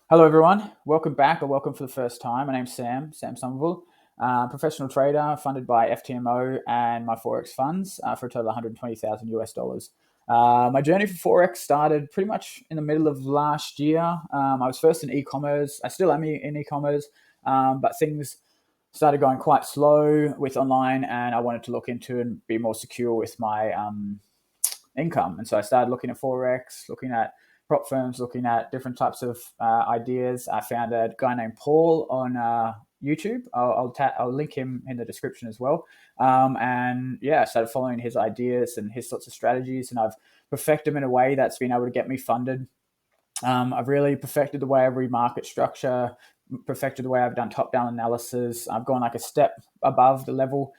Hello, everyone. Welcome back, or welcome for the first time. My name's Sam Somerville, professional trader funded by FTMO and my Forex funds for a total of 120,000 US dollars. My journey for Forex started pretty much in the middle of last year. I was first in e-commerce. I still am in e-commerce, but things started going quite slow with online, and I wanted to look into and be more secure with my income. And so I started looking at Forex, looking at prop firms, looking at different types of ideas. I found a guy named Paul on YouTube. I'll link him in the description as well. And yeah, I started following his ideas and his sorts of strategies, and I've perfected them in a way that's been able to get me funded. I've really perfected the way I read market structure, perfected the way I've done top-down analysis. I've gone like a step above the level.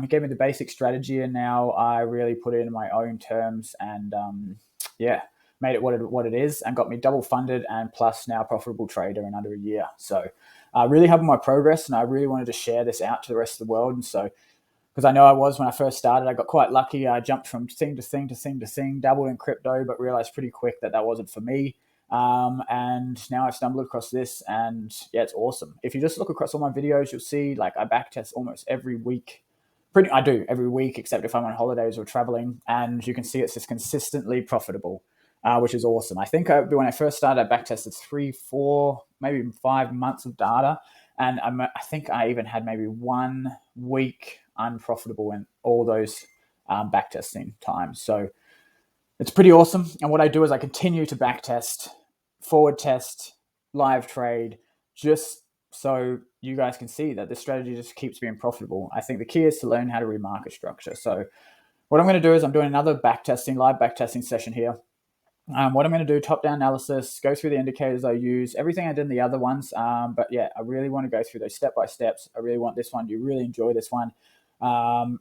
He gave me the basic strategy, and now I really put it in my own terms, and yeah, made it what it is, and got me double funded and plus now a profitable trader in under a year. So really having my progress, and I really wanted to share this out to the rest of the world. And so, because I know I was when I first started, I got quite lucky. I jumped from thing to thing to thing to thing, dabbled in crypto, but realized pretty quick that wasn't for me. And now I've stumbled across this, and yeah, it's awesome. If you just look across all my videos, you'll see like I backtest almost every week. I do every week, except if I'm on holidays or traveling, and you can see it's just consistently profitable, which is awesome. I think when I first started, I backtested 3, 4, maybe 5 months of data, and I think I even had maybe 1 week unprofitable in all those backtesting times. So it's pretty awesome. And what I do is I continue to backtest, forward test, live trade, just so you guys can see that this strategy just keeps being profitable. I think the key is to learn how to read market structure. So what I'm going to do is I'm doing another live backtesting session here. What I'm going to do, top-down analysis, go through the indicators I use, everything I did in the other ones. But yeah, I really want to go through those step-by-steps. I really want this one. Do you really enjoy this one?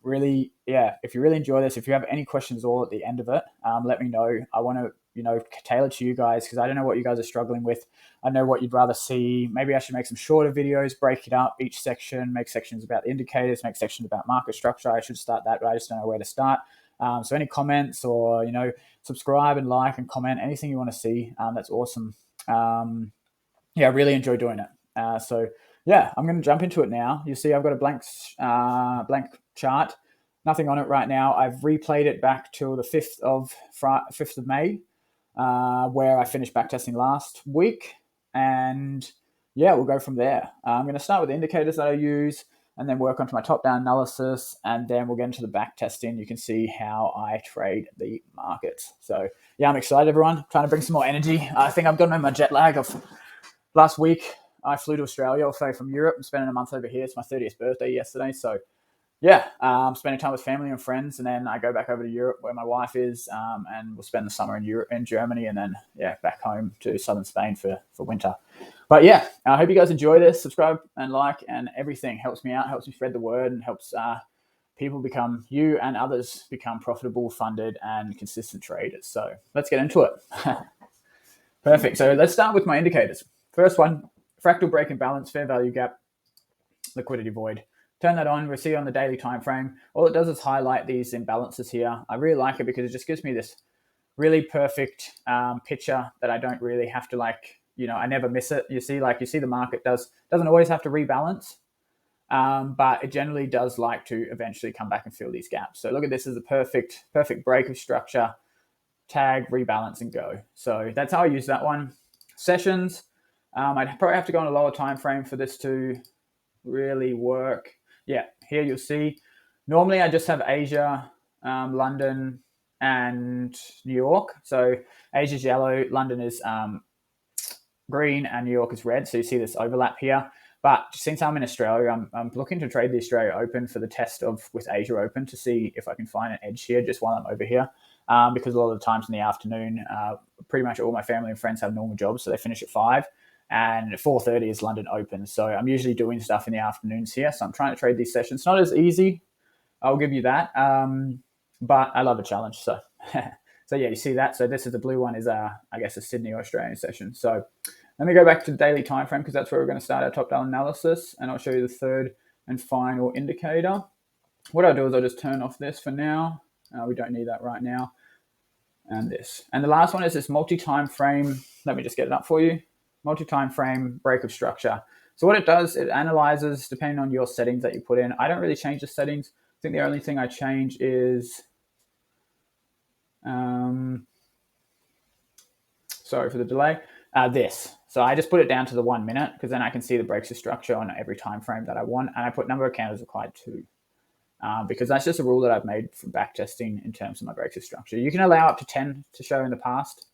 Really, yeah, if you really enjoy this, if you have any questions all at the end of it, let me know. I want to, tailor to you guys, because I don't know what you guys are struggling with. I know what you'd rather see. Maybe I should make some shorter videos, break it up, each section, make sections about indicators, make sections about market structure. I should start that, but I just don't know where to start. So any comments, or, subscribe and like and comment, anything you want to see, that's awesome. Yeah, I really enjoy doing it. So yeah, I'm going to jump into it now. You see I've got a blank chart, nothing on it right now. I've replayed it back to the 5th of May, where I finished backtesting last week. And yeah, we'll go from there. I'm going to start with the indicators that I use, and then work onto my top-down analysis, and then we'll get into the back testing. You can see how I trade the markets. So yeah, I'm excited, everyone. I'm trying to bring some more energy. I think I've gotten my jet lag of last week. I flew to Australia, also from Europe. I'm spending a month over here. It's my 30th birthday yesterday. So yeah, spending time with family and friends, and then I go back over to Europe where my wife is, and we'll spend the summer in Germany, and then yeah, back home to southern Spain for winter. But yeah, I hope you guys enjoy this. Subscribe and like, and everything helps me out, helps me spread the word, and helps you and others become profitable, funded, and consistent traders. So let's get into it. Perfect. So let's start with my indicators. First one, fractal break imbalance, fair value gap, liquidity void. Turn that on. We see on the daily time frame. All it does is highlight these imbalances here. I really like it because it just gives me this really perfect picture that I don't really have to I never miss it. You see the market doesn't always have to rebalance, but it generally does like to eventually come back and fill these gaps. So look at this as a perfect break of structure. Tag, rebalance, and go. So that's how I use that one. Sessions. I'd probably have to go on a lower time frame for this to really work. Yeah, here you'll see. Normally I just have Asia, London, and New York. So Asia's yellow, London is green, and New York is red. So you see this overlap here. But since I'm in Australia, I'm looking to trade the Australia Open for the test with Asia Open to see if I can find an edge here just while I'm over here. Because a lot of the times in the afternoon, pretty much all my family and friends have normal jobs, so they finish at 5. And 4:30 is London Open. So I'm usually doing stuff in the afternoons here. So I'm trying to trade these sessions. Not as easy, I'll give you that. But I love a challenge. So so yeah, you see that. So this is the blue one is I guess a Sydney Australian session. So let me go back to the daily time frame, because that's where we're going to start our top-down analysis, and I'll show you the third and final indicator. What I'll do is I'll just turn off this for now. We don't need that right now. And this. And the last one is this multi-time frame. Let me just get it up for you. multi-time frame break of structure. So what it does, it analyzes depending on your settings that you put in. I don't really change the settings. I think the only thing I change is, sorry for the delay, this. So I just put it down to the 1 minute because then I can see the breaks of structure on every time frame that I want. And I put number of candles required too. Because that's just a rule that I've made for backtesting in terms of my breaks of structure. You can allow up to 10 to show in the past.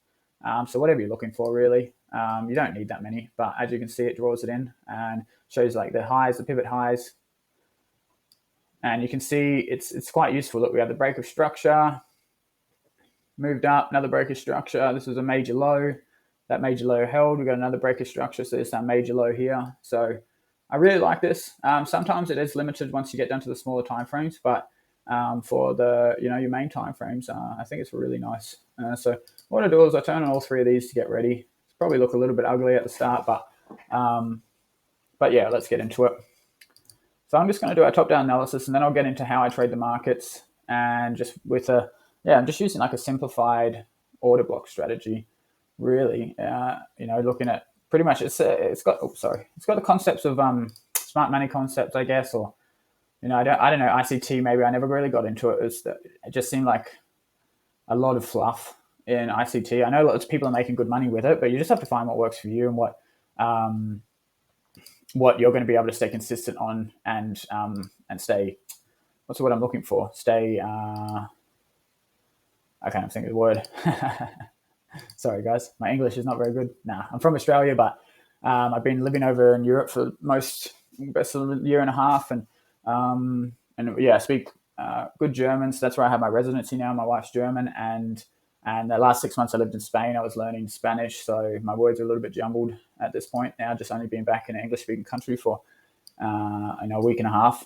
So whatever you're looking for, really. You don't need that many, but as you can see, it draws it in and shows like the highs, the pivot highs. And you can see it's quite useful. Look, we have the break of structure, moved up, another break of structure. This was a major low. That major low held. We got another break of structure, so there's that major low here. So I really like this. Sometimes it is limited once you get down to the smaller time frames, but for the your main time frames, I think it's really nice. So what I do is I turn on all three of these to get ready. It's probably look a little bit ugly at the start, but yeah, let's get into it. So I'm just going to do a top-down analysis, and then I'll get into how I trade the markets, and just with I'm just using like a simplified order block strategy, really. Looking at pretty much it's got the concepts of smart money concepts, I guess, or I don't know, ICT. Maybe I never really got into it. It just seemed like a lot of fluff in ICT. I know lots of people are making good money with it, but you just have to find what works for you and what you're going to be able to stay consistent on and stay. What's the word I'm looking for? Stay. I can't think of the word. Sorry, guys. My English is not very good. Nah, I'm from Australia, but I've been living over in Europe for best of a year and a half, and I speak good German. So that's where I have my residency now. My wife's German, and the last 6 months I lived in Spain. I was learning Spanish, so my words are a little bit jumbled at this point now. Just only being back in an English-speaking country for a week and a half.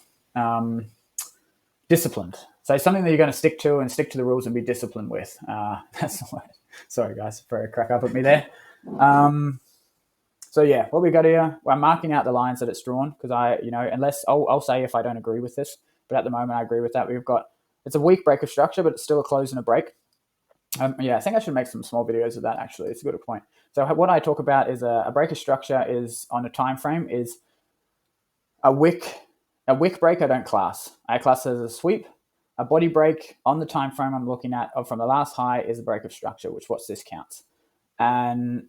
Disciplined. So something that you're going to stick to the rules and be disciplined with. That's the word. Sorry, guys, for a crack up at me there. So yeah, what we got here, I'm marking out the lines that it's drawn because unless I'll say if I don't agree with this, but at the moment I agree with that. It's a weak break of structure, but it's still a close and a break. I think I should make some small videos of that. Actually, it's a good point. So what I talk about is a break of structure is on a time frame is a wick. A wick break I don't class. I class it as a sweep. A body break on the time frame I'm looking at from the last high is a break of structure, which this counts. And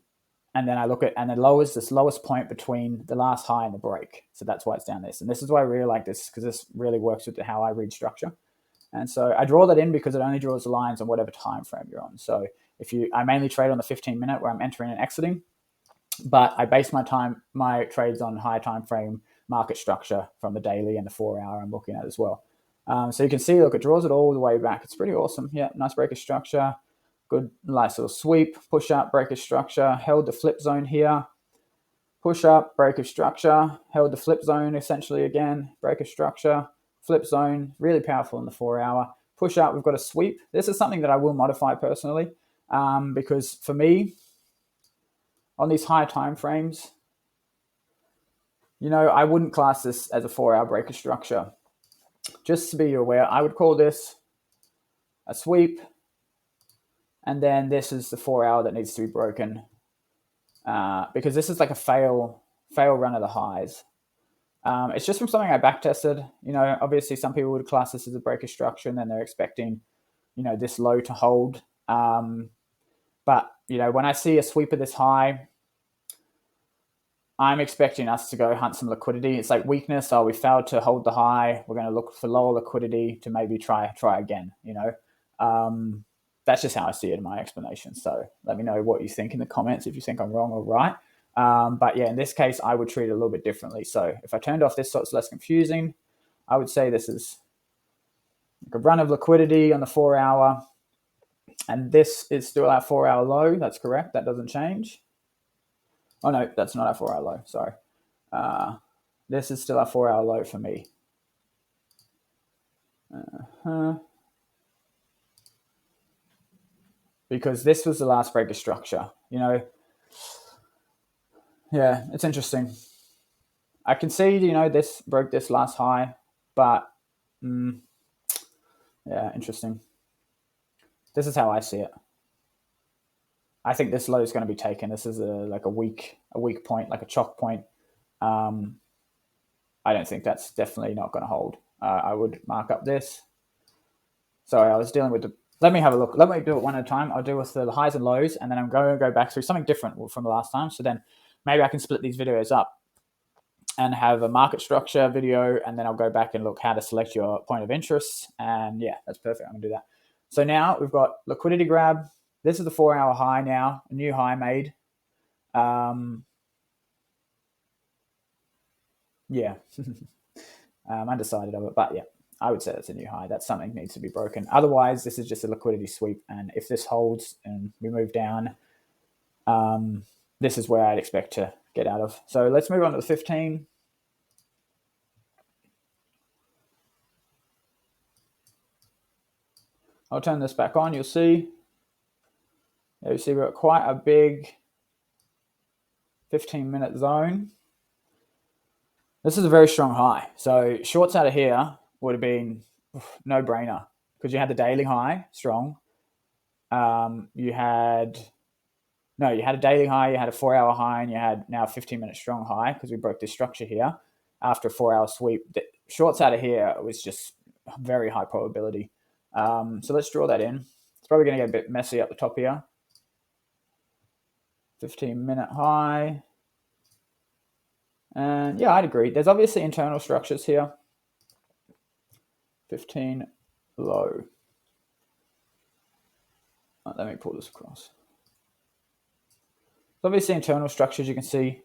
then I look at, and it lowers this lowest point between the last high and the break. So that's why it's down this. And this is why I really like this, because this really works with how I read structure. And so I draw that in because it only draws the lines on whatever time frame you're on. So I mainly trade on the 15-minute where I'm entering and exiting, but I base my trades on high time frame market structure from the daily and the 4 hour I'm looking at as well. So you can see, look, it draws it all the way back. It's pretty awesome. Yeah, nice break of structure. Good, nice little sweep, push up, break of structure, held the flip zone here. Push up, break of structure, held the flip zone essentially again, break of structure, flip zone, really powerful in the 4 hour. Push up, we've got a sweep. This is something that I will modify personally because for me, on these higher time frames, I wouldn't class this as a 4 hour break of structure. Just to be aware, I would call this a sweep, and then this is the 4 hour that needs to be broken because this is like a fail run of the highs. It's just from something I backtested. Obviously some people would class this as a break of structure, and then they're expecting, this low to hold. But when I see a sweep of this high, I'm expecting us to go hunt some liquidity. It's like weakness. We failed to hold the high. We're going to look for lower liquidity to maybe try again. That's just how I see it in my explanation. So let me know what you think in the comments if you think I'm wrong or right. But yeah, in this case, I would treat it a little bit differently. So if I turned off this so it's less confusing, I would say this is like a run of liquidity on the 4 hour. And this is still our 4 hour low. That's correct. That doesn't change. Oh, no, that's not our 4 hour low. Sorry. This is still our 4 hour low for me. Because this was the last break of structure. Yeah, it's interesting. I can see, this broke this last high, but yeah, interesting. This is how I see it. I think this low is going to be taken. This is like a weak point, like a chalk point. I don't think that's definitely not going to hold. I would mark up this. Sorry, I was dealing with the. Let me have a look. Let me do it one at a time. I'll deal with the highs and lows, and then I'm going to go back through something different from the last time. So then maybe I can split these videos up and have a market structure video, and then I'll go back and look how to select your point of interest. And yeah, that's perfect. I'm going to do that. So now we've got liquidity grab. This is the 4-hour high now, a new high made. Yeah, I'm undecided of it, but yeah, I would say that's a new high. That's something that needs to be broken. Otherwise, this is just a liquidity sweep. And if this holds and we move down, this is where I'd expect to get out of. So let's move on to the 15. I'll turn this back on. You'll see. You see we've got quite a big 15-minute zone. This is a very strong high. So shorts out of here would have been no-brainer because you had the daily high strong. You had a daily high, you had a 4-hour high, and you had now a 15-minute strong high because we broke this structure here after a 4-hour sweep. The shorts out of here was just very high probability. So let's draw that in. It's probably going to get a bit messy up the top here. 15-minute high. And yeah, I'd agree. There's obviously internal structures here. 15 low. Let me pull this across. Obviously internal structures you can see,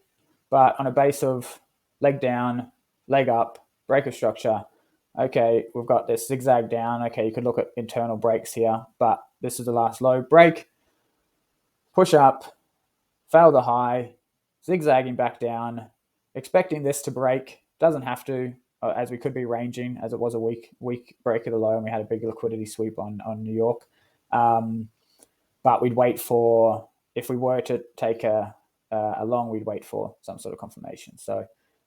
but on a base of leg down, leg up, break of structure. Okay, we've got this zigzag down. Okay, you could look at internal breaks here, but this is the last low. Break, push up, fail the high, zigzagging back down, expecting this to break. Doesn't have to, as we could be ranging, as it was a weak break of the low, and we had a big liquidity sweep on New York. But we'd wait for, if we were to take a long, we'd wait for some sort of confirmation. So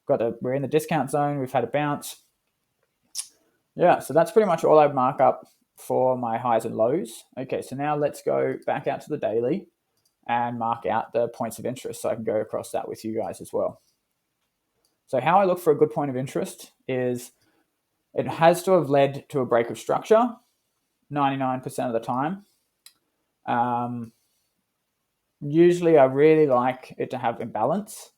we're in the discount zone. We've had a bounce. Yeah, so that's pretty much all I'd mark up for my highs and lows. Okay, so now let's go back out to the daily and mark out the points of interest so I can go across that with you guys as well. So how I look for a good point of interest is it has to have led to a break of structure 99% of the time. Usually I really like it to have imbalance.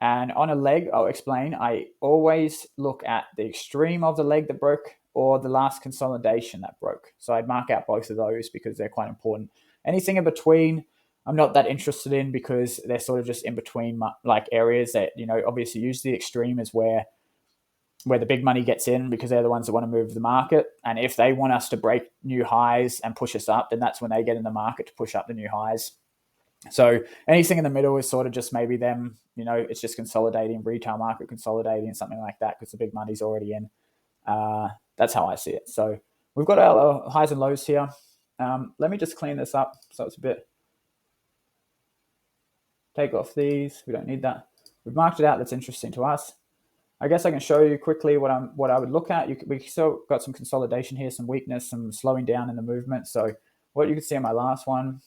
And on a leg, I'll explain, I always look at the extreme of the leg that broke or the last consolidation that broke. So I'd mark out both of those because they're quite important. Anything in between, I'm not that interested in because they're sort of just in between like areas that, obviously usually the extreme is where the big money gets in because they're the ones that want to move the market. And if they want us to break new highs and push us up, then that's when they get in the market to push up the new highs. So anything in the middle is sort of just maybe them, it's just consolidating, retail market consolidating, something like that, because the big money's already in. That's how I see it. So we've got our highs and lows here. Let me just clean this up so it's a bit. Take off these. We don't need that. We've marked it out. That's interesting to us. I guess I can show you quickly what I would look at. We still got some consolidation here, some weakness, some slowing down in the movement. So what you can see in my last one,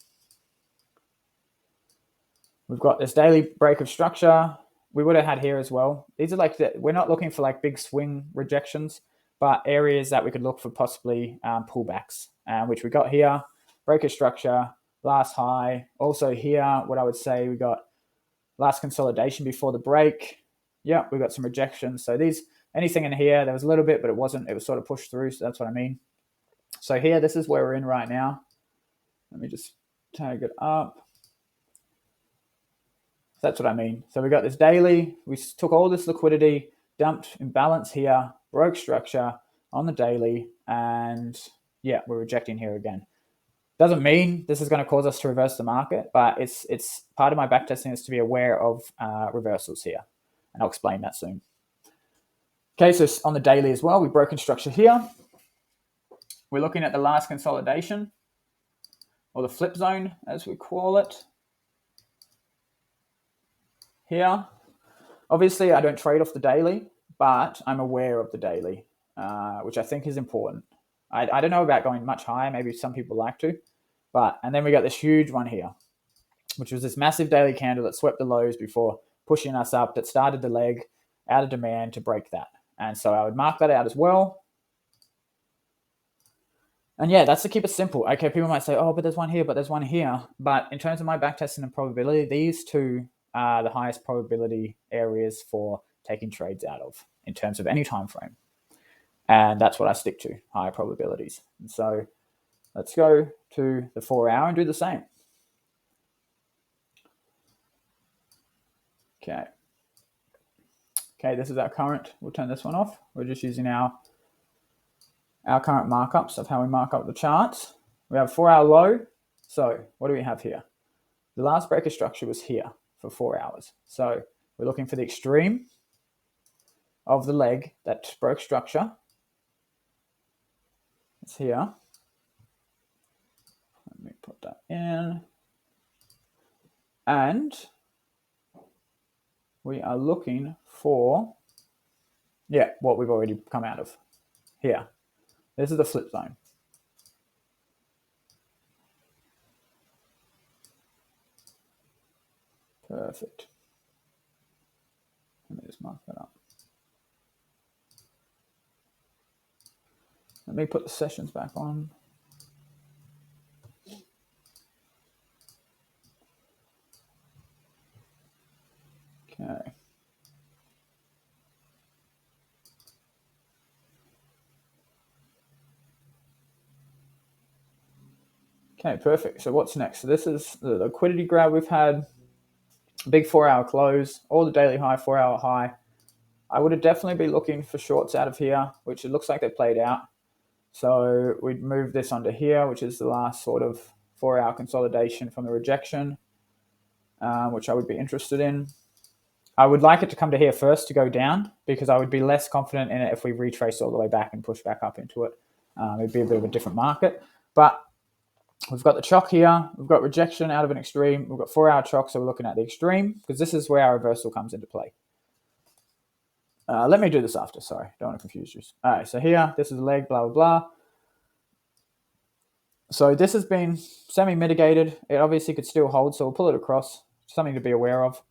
we've got this daily break of structure. We would have had here as well. These are we're not looking for big swing rejections, but areas that we could look for possibly pullbacks, which we got here. Break of structure, last high. Also here, what I would say, we got last consolidation before the break. Yeah, we got some rejections. So anything in here, there was a little bit, but it wasn't. It was sort of pushed through, so that's what I mean. So here, this is where we're in right now. Let me just tag it up. That's what I mean. So we got this daily. We took all this liquidity, dumped imbalance here, broke structure on the daily, and yeah, we're rejecting here again. Doesn't mean this is going to cause us to reverse the market, but it's part of my backtesting is to be aware of reversals here, and I'll explain that soon. Okay, so on the daily as well, we've broken structure here. We're looking at the last consolidation, or the flip zone, as we call it. Here, obviously I don't trade off the daily, but I'm aware of the daily, which I think is important. I don't know about going much higher. Maybe some people like to, and then we got this huge one here. which was this massive daily candle that swept the lows before pushing us up, that started the leg out of demand to break that. And so I would mark that out as well. And yeah, that's to keep it simple. Okay, people might say, oh, but there's one here, but there's one here. But in terms of my backtesting and probability, these two are the highest probability areas for taking trades out of in terms of any time frame. And that's what I stick to, higher probabilities. And so let's go to the 4 hour and do the same. Okay. Okay, this is our current. We'll turn this one off. We're just using our current markups of how we mark up the charts. We have 4 hour low. So what do we have here? The last breaker structure was here for 4 hours. So we're looking for the extreme of the leg that broke structure. It's here. Let me put that in. And we are looking for, what we've already come out of here. This is the flip zone. Perfect. Let me just mark that up. Let me put the sessions back on. Okay. Okay, perfect. So what's next? So this is the liquidity grab we've had. Big 4 hour close, all the daily high, 4 hour high. I would have definitely be looking for shorts out of here, which it looks like they played out. So we'd move this onto here, which is the last sort of 4 hour consolidation from the rejection, which I would be interested in. I would like it to come to here first to go down, because I would be less confident in it if we retrace all the way back and push back up into it. It'd be a bit of a different market. But we've got the chock here. We've got rejection out of an extreme. We've got 4 hour chock, so we're looking at the extreme, because this is where our reversal comes into play. Let me do this after. Sorry, don't want to confuse you. All right, so here, this is a leg, blah, blah, blah. So this has been semi-mitigated. It obviously could still hold, so we'll pull it across. Something to be aware of.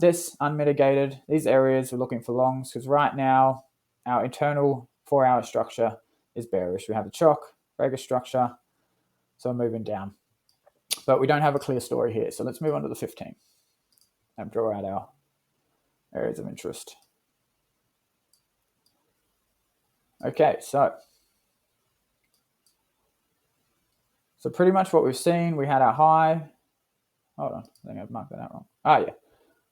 This unmitigated, these areas we're looking for longs, because right now our internal 4 hour structure is bearish. We have the chock, breaker structure, so we're moving down. But we don't have a clear story here. So let's move on to the 15 and draw out our areas of interest. Okay, so pretty much what we've seen, we had our high. Hold on, I think I've marked that out wrong. Oh, yeah.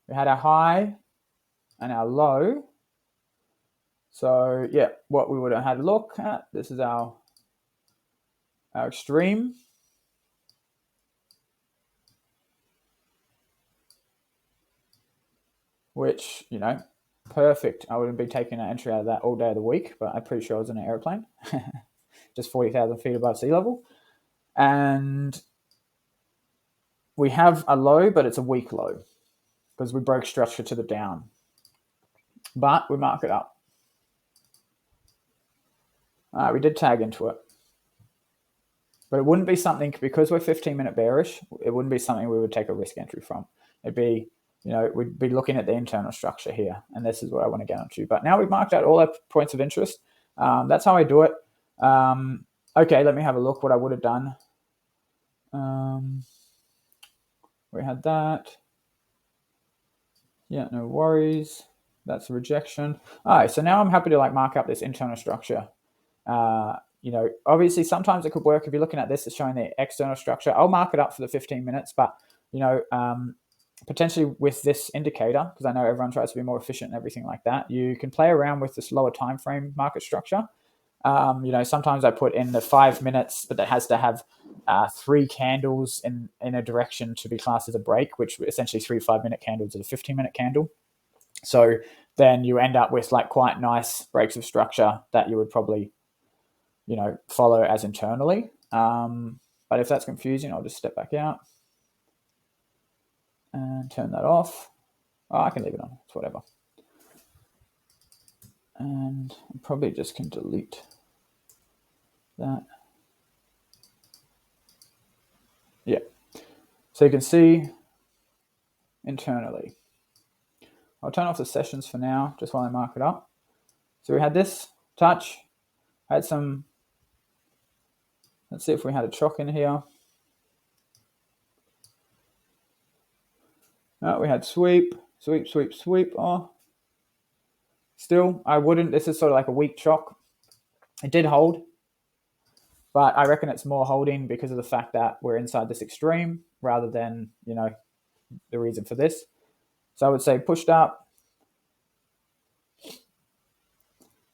We had our high and our low. So, yeah, what we would have had a look at, this is our extreme. Which, perfect. I wouldn't be taking an entry out of that all day of the week, but I'm pretty sure I was in an airplane. Just 40,000 feet above sea level. And we have a low, but it's a weak low because we broke structure to the down. But we mark it up. We did tag into it. But it wouldn't be something, because we're 15-minute bearish, it wouldn't be something we would take a risk entry from. It'd be, we'd be looking at the internal structure here, and this is what I want to get onto. But now we've marked out all our points of interest. That's how I do it. Okay, let me have a look what I would have done. We had that. Yeah, no worries. That's a rejection. All right, so now I'm happy to mark up this internal structure. Obviously sometimes it could work if you're looking at this, it's showing the external structure. I'll mark it up for the 15 minutes, but potentially with this indicator, because I know everyone tries to be more efficient and everything like that, you can play around with this lower time frame market structure. Sometimes I put in the 5 minutes, but that has to have 3 candles in a direction to be classed as a break, which essentially 3 5-minute candles is a 15-minute candle. So then you end up with quite nice breaks of structure that you would probably, follow as internally. But if that's confusing, I'll just step back out and turn that off. Oh, I can leave it on. It's whatever. And I probably just can delete that. Yeah. So you can see internally. I'll turn off the sessions for now, just while I mark it up. So we had this touch, had some, let's see if we had a chock in here. No, we had sweep, sweep, sweep, sweep. Oh, still, I wouldn't, this is sort of like a weak chock. It did hold, but I reckon it's more holding because of the fact that we're inside this extreme rather than, you know, the reason for this. So I would say pushed up.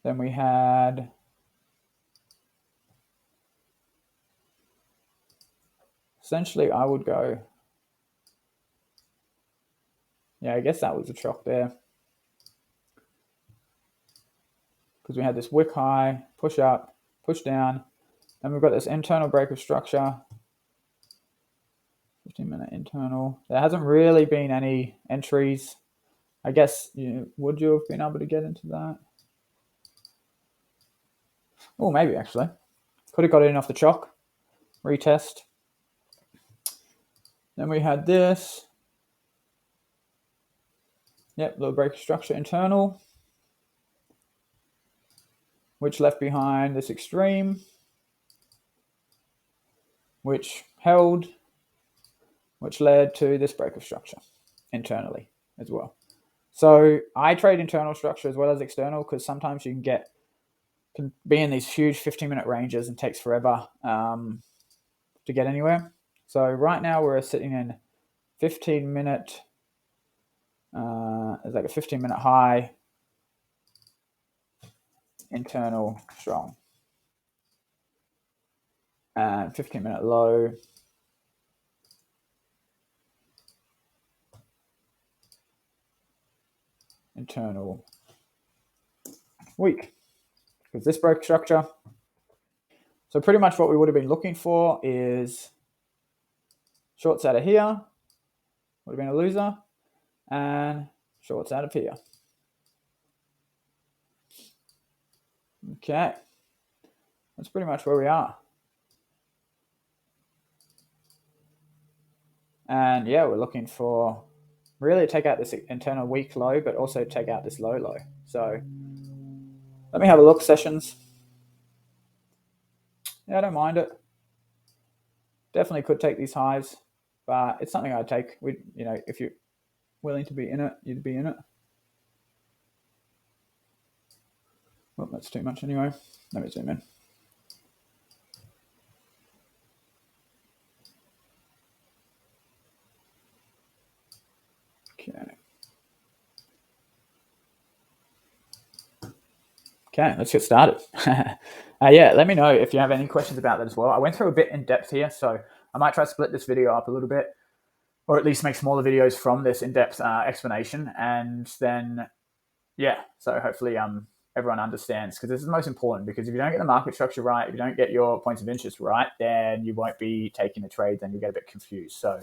Then we had essentially I would go, yeah, I guess that was a chock there. Because we had this wick high, push up, push down, and we've got this internal break of structure. 15-minute internal. There hasn't really been any entries. I guess, would you have been able to get into that? Oh, maybe actually. Could have got in off the chock. Retest. Then we had this. Yep, little break of structure internal, which left behind this extreme, which held, which led to this break of structure internally as well. So I trade internal structure as well as external because sometimes you can be in these huge 15-minute ranges and takes forever to get anywhere. So right now we're sitting in 15-minute, it's like a 15-minute high, internal strong, and 15-minute low, internal weak. Because this broke structure. So pretty much what we would have been looking for is shorts out of here, would have been a loser, and shorts out of here. Okay, that's pretty much where we are. And yeah, we're looking for really take out this internal weak low, but also take out this low low. So let me have a look, sessions. Yeah, I don't mind it. Definitely could take these highs, but it's something I'd take. If you're willing to be in it, you'd be in it. Well, that's too much anyway. Let me zoom in. Okay. Okay, let's get started. Yeah, let me know if you have any questions about that as well. I went through a bit in depth here, so I might try to split this video up a little bit, or at least make smaller videos from this in-depth explanation. And then, yeah, so hopefully everyone understands, because this is the most important, because if you don't get the market structure right, if you don't get your points of interest right, then you won't be taking the trade, then you'll get a bit confused. So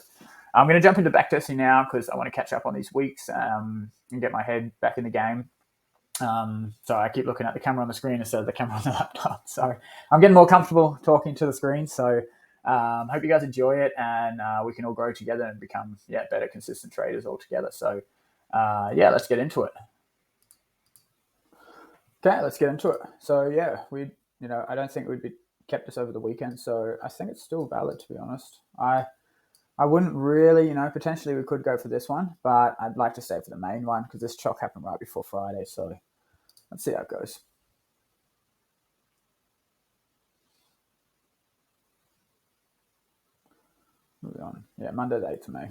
I'm going to jump into backtesting now because I want to catch up on these weeks and get my head back in the game. So I keep looking at the camera on the screen instead of the camera on the laptop. So I'm getting more comfortable talking to the screen. So hope you guys enjoy it, and we can all grow together and become better, consistent traders all together. So let's get into it. Okay, let's get into it. So yeah, I don't think we'd be kept this over the weekend. So I think it's still valid, to be honest. I wouldn't really, potentially we could go for this one, but I'd like to stay for the main one because this chock happened right before Friday. So let's see how it goes. Moving on. Yeah, Monday, the 8th of May.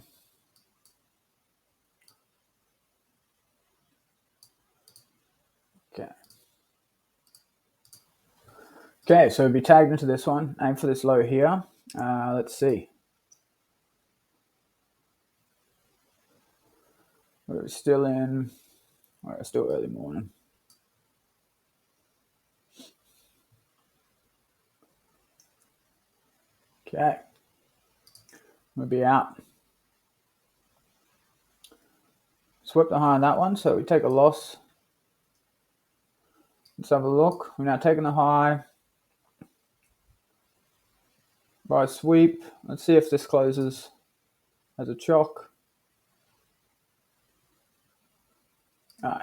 Okay. Okay, so we'll be tagged into this one. Aim for this low here. Let's see. We're still in, still early morning. Okay. We'll be out. Swept the high on that one, so we take a loss. Let's have a look. We're now taking the high by a sweep. Let's see if this closes. as a chalk.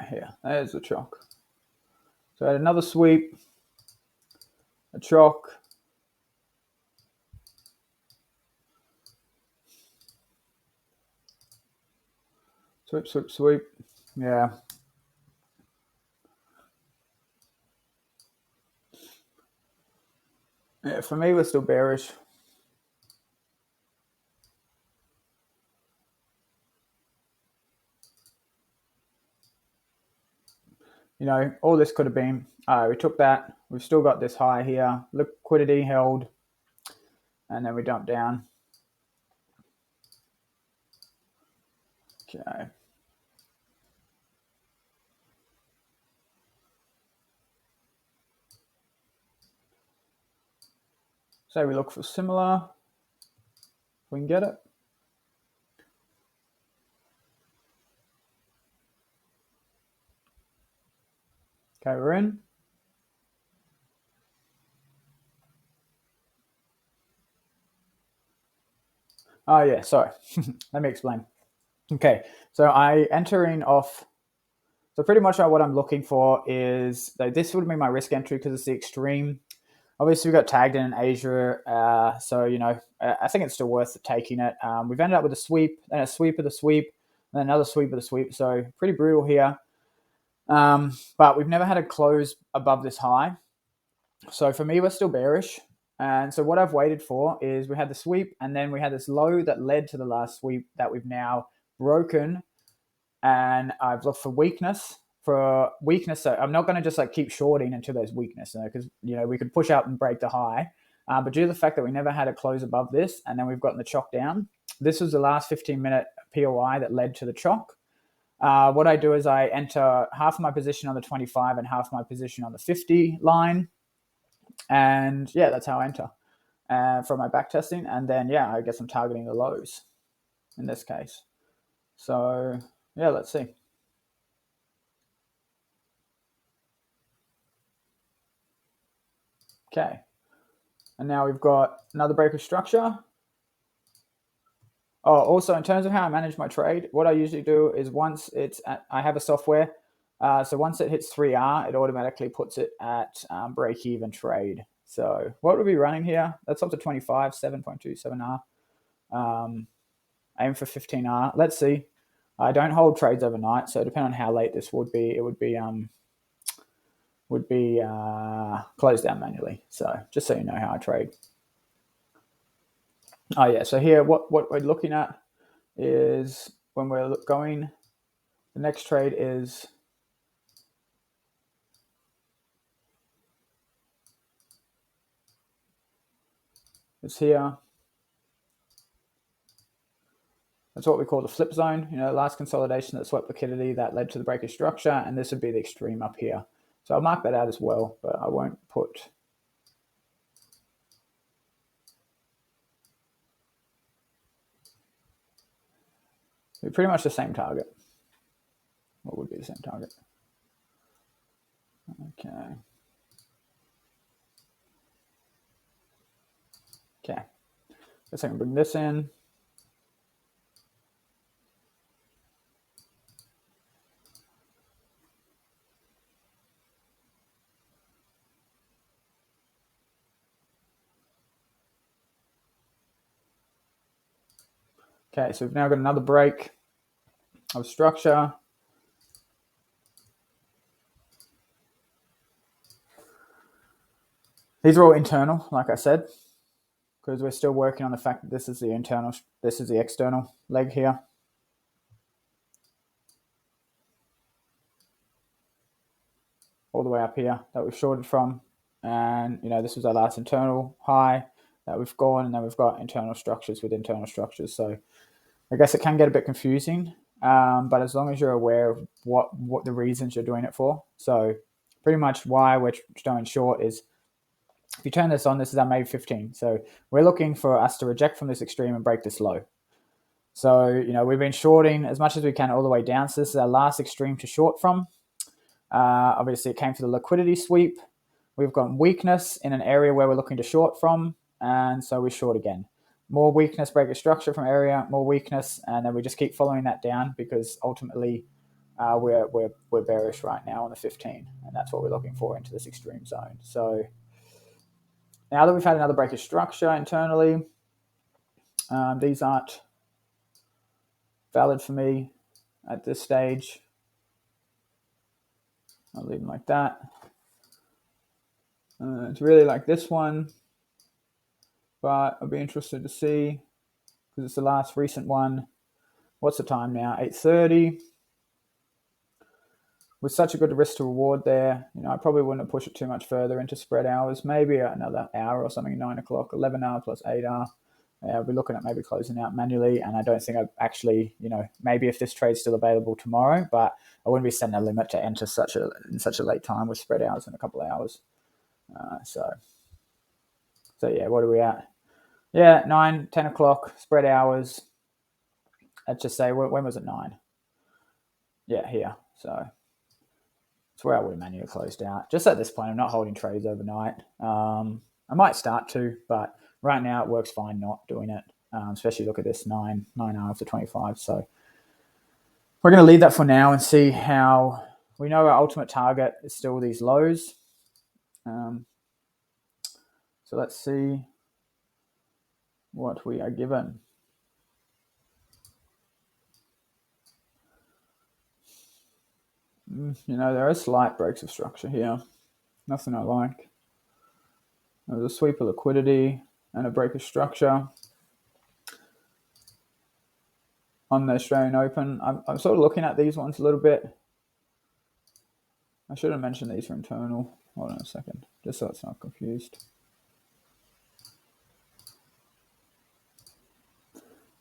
Here, there's the chalk. So I had another sweep, a chalk, sweep, sweep, sweep. Yeah. Yeah, for me, we're still bearish. You know, all this could have been, we took that. We've still got this high here. Liquidity held. And then we dump down. Okay. So we look for similar. If we can get it. Okay, we're in. Oh, yeah, sorry. Let me explain. Okay, so I enter in off. So pretty much what I'm looking for is, this would be my risk entry because it's the extreme. Obviously, we got tagged in Asia, so, you know, I think it's still worth taking it. We've ended up with a sweep, then a sweep of the sweep, then another sweep of the sweep. So pretty brutal here. But we've never had a close above this high. So for me, we're still bearish. And so what I've waited for is we had the sweep, and then we had this low that led to the last sweep that we've now broken. And I've looked for weakness. So I'm not going to just like keep shorting until there's weakness, because you know we could push out and break the high. But due to the fact that we never had a close above this, and then we've gotten the chalk down, this was the last 15-minute POI that led to the chalk. What I do is I enter half of my position on the 25 and half my position on the 50 line. And yeah, that's how I enter from my back testing. And then, yeah, I guess I'm targeting the lows in this case. So yeah, let's see. Okay. And now we've got another break of structure. Oh, also in terms of how I manage my trade, what I usually do is once I have a software. So once it hits 3R, it automatically puts it at break even trade. So what would we be running here? That's up to 25, 7.27R. Aim for 15R. Let's see. I don't hold trades overnight, so depending on how late this would be, it would be closed down manually. So just so you know how I trade. Oh yeah, so here what we're looking at is when we're going, the next trade is here. That's what we call the flip zone. You know, last consolidation that swept liquidity that led to the break of structure, and this would be the extreme up here. So I'll mark that out as well, but I won't put. It'd be pretty much the same target. What would be the same target? Okay. Okay. Guess I can bring this in. Okay, so we've now got another break of structure. These are all internal, like I said, because we're still working on the fact that this is the internal, this is the external leg here. All the way up here that we've shorted from. And, you know, this was our last internal high that we've gone, and then we've got internal structures with internal structures. So I guess it can get a bit confusing, but as long as you're aware of what the reasons you're doing it for. So pretty much why we're going short is, if you turn this on, this is our May 15. So we're looking for us to reject from this extreme and break this low. So, you know, we've been shorting as much as we can all the way down. So this is our last extreme to short from. Obviously, it came for the liquidity sweep. We've got weakness in an area where we're looking to short from, and so we short again. more weakness, break of structure from area, more weakness, and then we just keep following that down because ultimately we're bearish right now on the 15, and that's what we're looking for into this extreme zone. So now that we've had another break of structure internally, these aren't valid for me at this stage. I'll leave them like that. It's really like this one, but I'll be interested to see because it's the last recent one. What's the time now? 8:30. With such a good risk to reward there, I probably wouldn't have pushed it too much further into spread hours. Maybe another hour or something, 9 o'clock, 11 hour plus 8 hour. We're looking at maybe closing out manually, and I don't think I've actually, maybe if this trade's still available tomorrow, but I wouldn't be setting a limit to enter in such a late time with spread hours in a couple of hours. So yeah, what are we at? Yeah, 9, 10 o'clock, spread hours. Let's just say, when was it 9? Yeah, here. So it's where I would have manually closed out. Just at this point, I'm not holding trades overnight. I might start to, but right now it works fine not doing it. Especially look at this 9 hours to 25. So we're going to leave that for now and see how we know our ultimate target is still these lows. So let's see what we are given. There are slight breaks of structure here. Nothing I like. There's a sweep of liquidity and a break of structure on the Australian Open. I'm sort of looking at these ones a little bit. I should have mentioned these are internal. Hold on a second, just so it's not confused.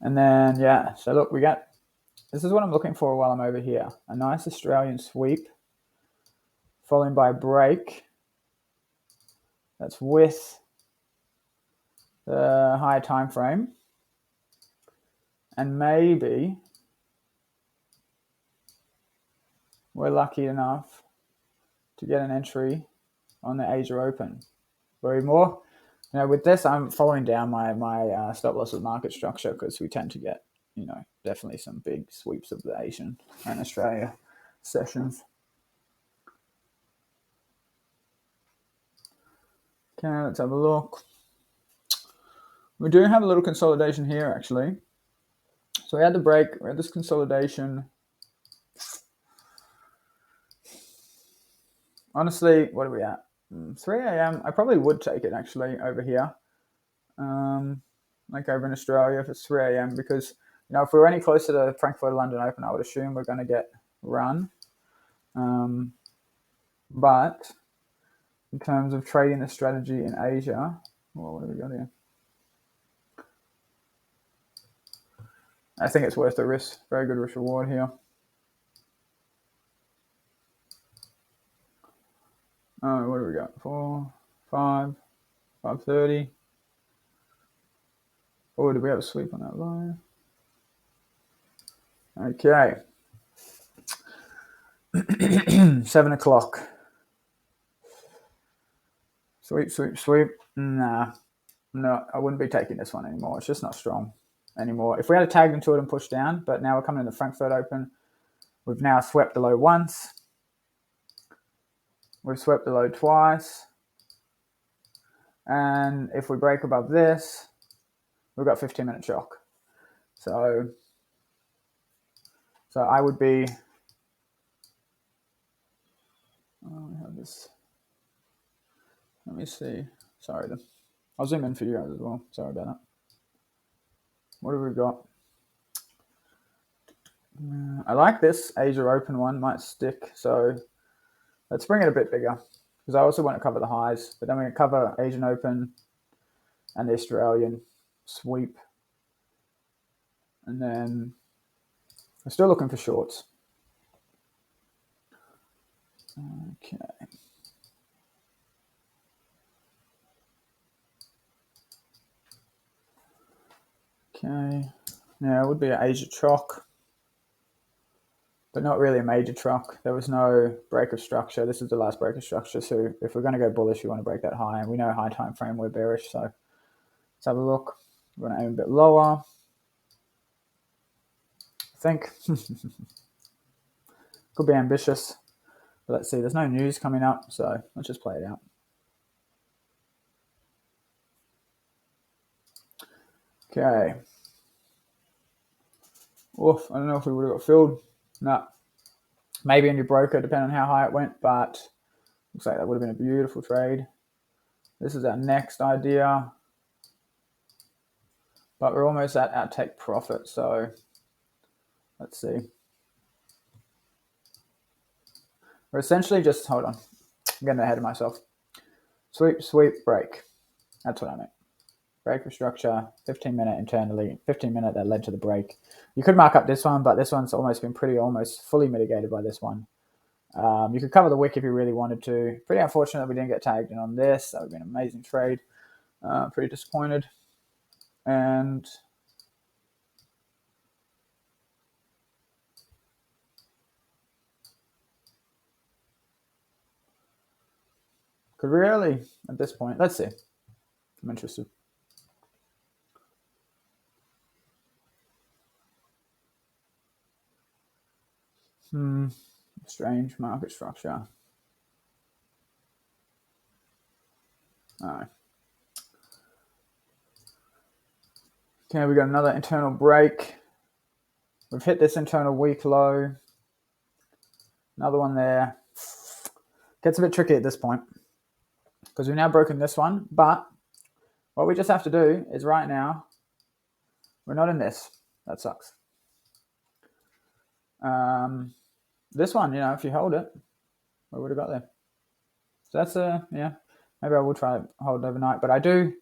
And then, yeah, so look, this is what I'm looking for while I'm over here. A nice Australian sweep, followed by a break. That's with the higher time frame. And maybe we're lucky enough to get an entry on the Asia Open. Very more. With this, I'm following down my stop loss with market structure because we tend to get, definitely some big sweeps of the Asian and Australia sessions. Okay, let's have a look. We do have a little consolidation here, actually. So we had the break, we had this consolidation. Honestly, what are we at? 3 a.m. I probably would take it actually over here, like over in Australia if it's 3 a.m. because if we're any closer to the Frankfurt London Open, I would assume we're going to get run. But in terms of trading the strategy in Asia, what have we got here? I think it's worth the risk. Very good risk reward here. Oh, what do we got? 4, 5, 5:30. Oh, did we have a sweep on that line? Okay. 7 o'clock. Sweep. Nah. No, I wouldn't be taking this one anymore. It's just not strong anymore. If we had tagged into it and pushed down, but now we're coming to the Frankfurt Open. We've now swept the low once. We've swept the low twice. And if we break above this, we've got 15-minute shock. So I would be... we have this. Let me see. Sorry, I'll zoom in for you guys as well. Sorry about that. What have we got? I like this Asia Open one. Might stick. So let's bring it a bit bigger because I also want to cover the highs. But then we're going to cover Asian Open and the Australian sweep. And then we're still looking for shorts. Okay. Okay. Now it would be an Asia Choc, but not really a major Choc. There was no break of structure. This is the last break of structure. So if we're going to go bullish, we want to break that high. And we know high time frame we're bearish. So let's have a look. We're going to aim a bit lower, I think. Could be ambitious. But let's see, there's no news coming up, so let's just play it out. Okay. Oof, I don't know if we would have got filled. No. Maybe in your broker, depending on how high it went, but looks like that would have been a beautiful trade. This is our next idea. But we're almost at our take profit, so let's see. We're essentially just, hold on, I'm getting ahead of myself. Sweep, sweep, break. That's what I meant. Break restructure, 15-minute internally, 15-minute that led to the break. You could mark up this one, but this one's almost been almost fully mitigated by this one. You could cover the wick if you really wanted to. Pretty unfortunate we didn't get tagged in on this. That would have been an amazing trade. Pretty disappointed. And could we really, at this point, let's see. I'm interested. Strange market structure. Alright. Okay, we got another internal break. We've hit this internal weak low. Another one there. Gets a bit tricky at this point because we've now broken this one, but what we just have to do is right now, we're not in this. That sucks. This one, if you hold it, we would have got there. So that's yeah. Maybe I will try to hold it overnight, but I do.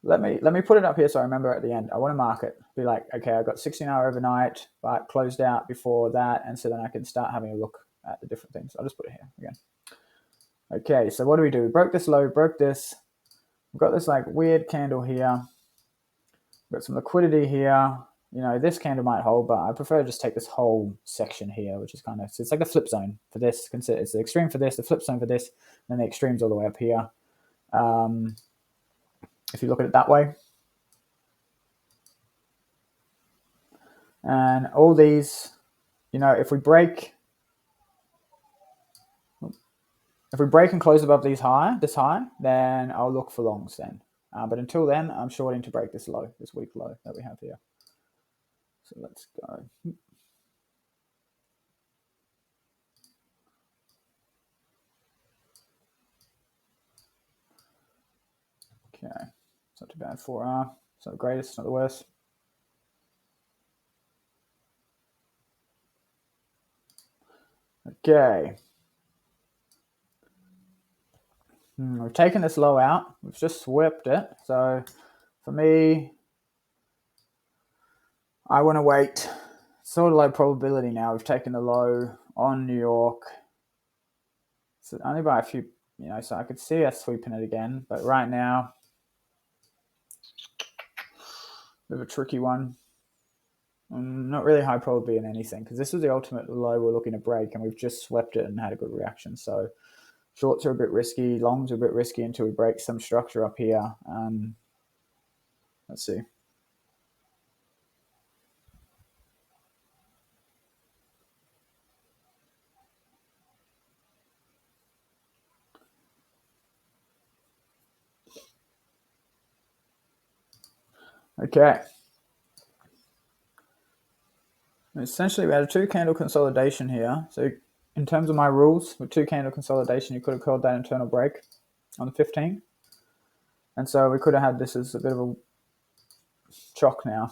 Let me put it up here so I remember at the end. I want to mark it. Be like, okay, I got 16-hour overnight, but closed out before that, and so then I can start having a look at the different things. I'll just put it here again. Okay, so what do? We broke this low, broke this. We've got this like weird candle here. We've got some liquidity here. This candle might hold, but I prefer to just take this whole section here, which is kind of, so it's like a flip zone for this. Consider it's the extreme for this, the flip zone for this, and then the extremes all the way up here. If you look at it that way. And all these, if we break and close above this high, then I'll look for longs then. But until then, I'm shorting to break this low, this weak low that we have here. So let's go. Okay, it's not too bad. 4R, it's not the greatest, it's not the worst. Okay. We've taken this low out. We've just swept it. So for me, I want to wait. Sort of low probability now. We've taken the low on New York. So only by a few, so I could see us sweeping it again. But right now, bit of a tricky one. Not really high probability in anything because this was the ultimate low we're looking to break, and we've just swept it and had a good reaction. So shorts are a bit risky, longs are a bit risky until we break some structure up here. Let's see. Okay. Essentially, we had a 2-candle consolidation here. So in terms of my rules, with 2-candle consolidation, you could have called that internal break on the 15th. And so we could have had this as a bit of a chock now.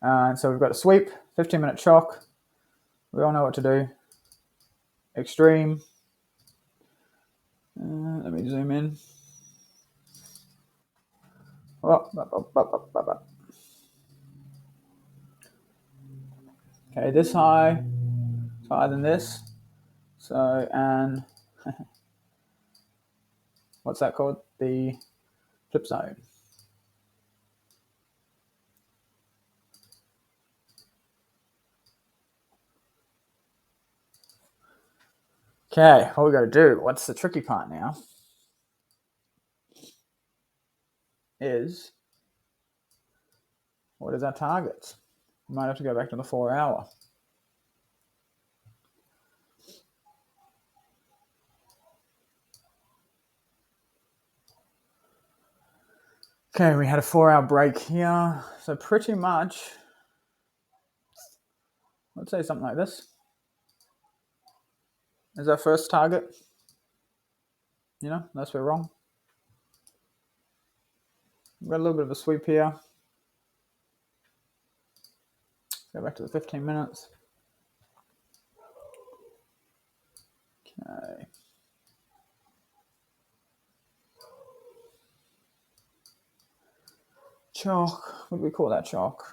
And so we've got a sweep, 15-minute chock. We all know what to do. Extreme. Let me zoom in. Okay, this high, it's higher than this. So, and what's that called? The flip zone. Okay, what we got to do? What's the tricky part now? is, what is our target? We might have to go back to the 4 hour. Okay, we had a 4 hour break here. So pretty much, let's say something like this is our first target. You know, unless we're wrong. We've got a little bit of a sweep here. Go back to the 15 minutes. Okay. Chalk. What do we call that chalk?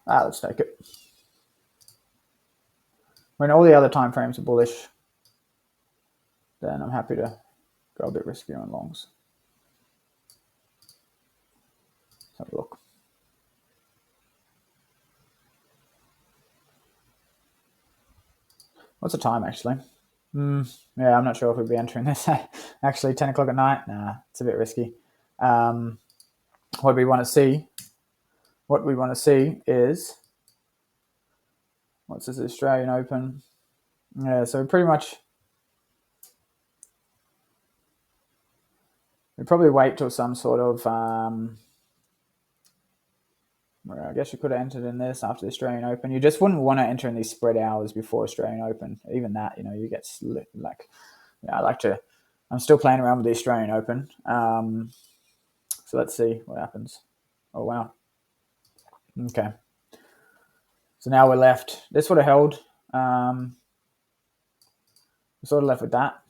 Let's take it. When all the other time frames are bullish, then I'm happy to go a bit riskier on longs. Let's have a look. What's the time actually? Yeah, I'm not sure if we'd be entering this. Actually, 10 o'clock at night? Nah, it's a bit risky. What we want to see is, what's this, Australian Open? Yeah, so pretty much, we probably wait till some sort of, I guess you could have entered in this after the Australian Open. You just wouldn't want to enter in these spread hours before Australian Open. Even that, you get like, I'm still playing around with the Australian Open. So let's see what happens. Oh, wow. Okay. So now we're left. This would have held. We're sort of left with that.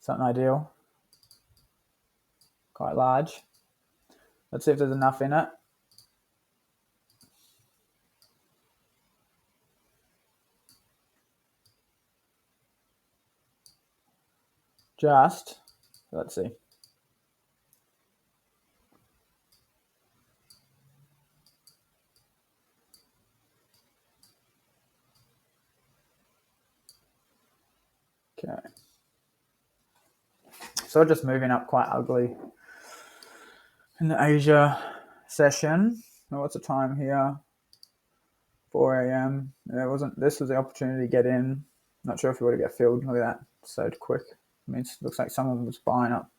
Something ideal. Quite large. Let's see if there's enough in it. Let's see. Okay. So just moving up quite ugly in the Asia session. Now what's the time here? 4 a.m. This was the opportunity to get in. Not sure if we would have get filled. Look at that. So quick. I mean, it looks like someone was buying up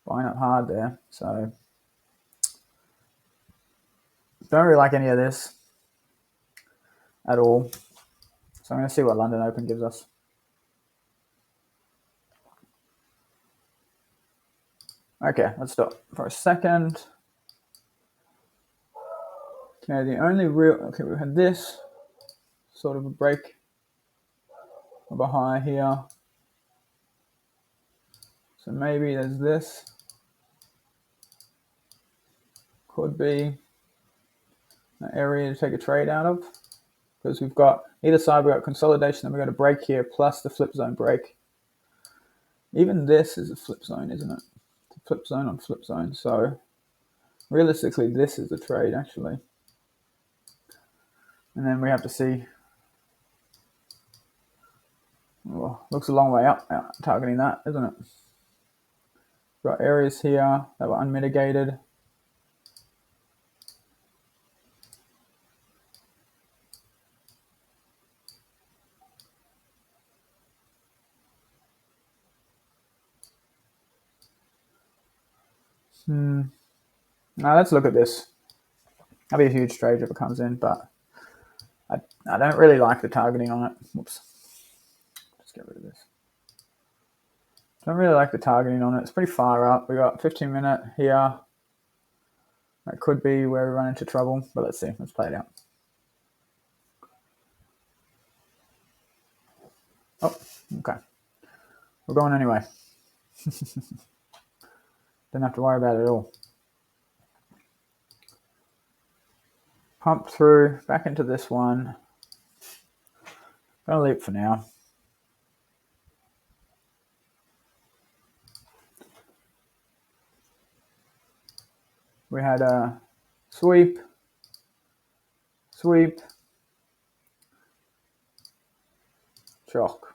hard there. So don't really like any of this at all. So I'm going to see what London Open gives us. Okay, let's stop for a second. Okay, we had this sort of a break of a high here. So maybe there's this. Could be an area to take a trade out of, because we've got either side, we've got consolidation, then we've got a break here plus the flip zone break. Even this is a flip zone, isn't it? It's a flip zone on flip zone. So realistically, this is a trade actually. And then we have to see. Well, looks a long way up, targeting that, isn't it? We've got areas here that were unmitigated. Now let's look at this. That'll be a huge trade if it comes in, but I don't really like the targeting on it. Whoops. Just get rid of this. Don't really like the targeting on it. It's pretty far up. We got 15-minute here. That could be where we run into trouble, but let's see. Let's play it out. Oh, okay. We're going anyway. Don't have to worry about it at all. Pump through, back into this one. Gonna leap for now. We had a sweep, Shock.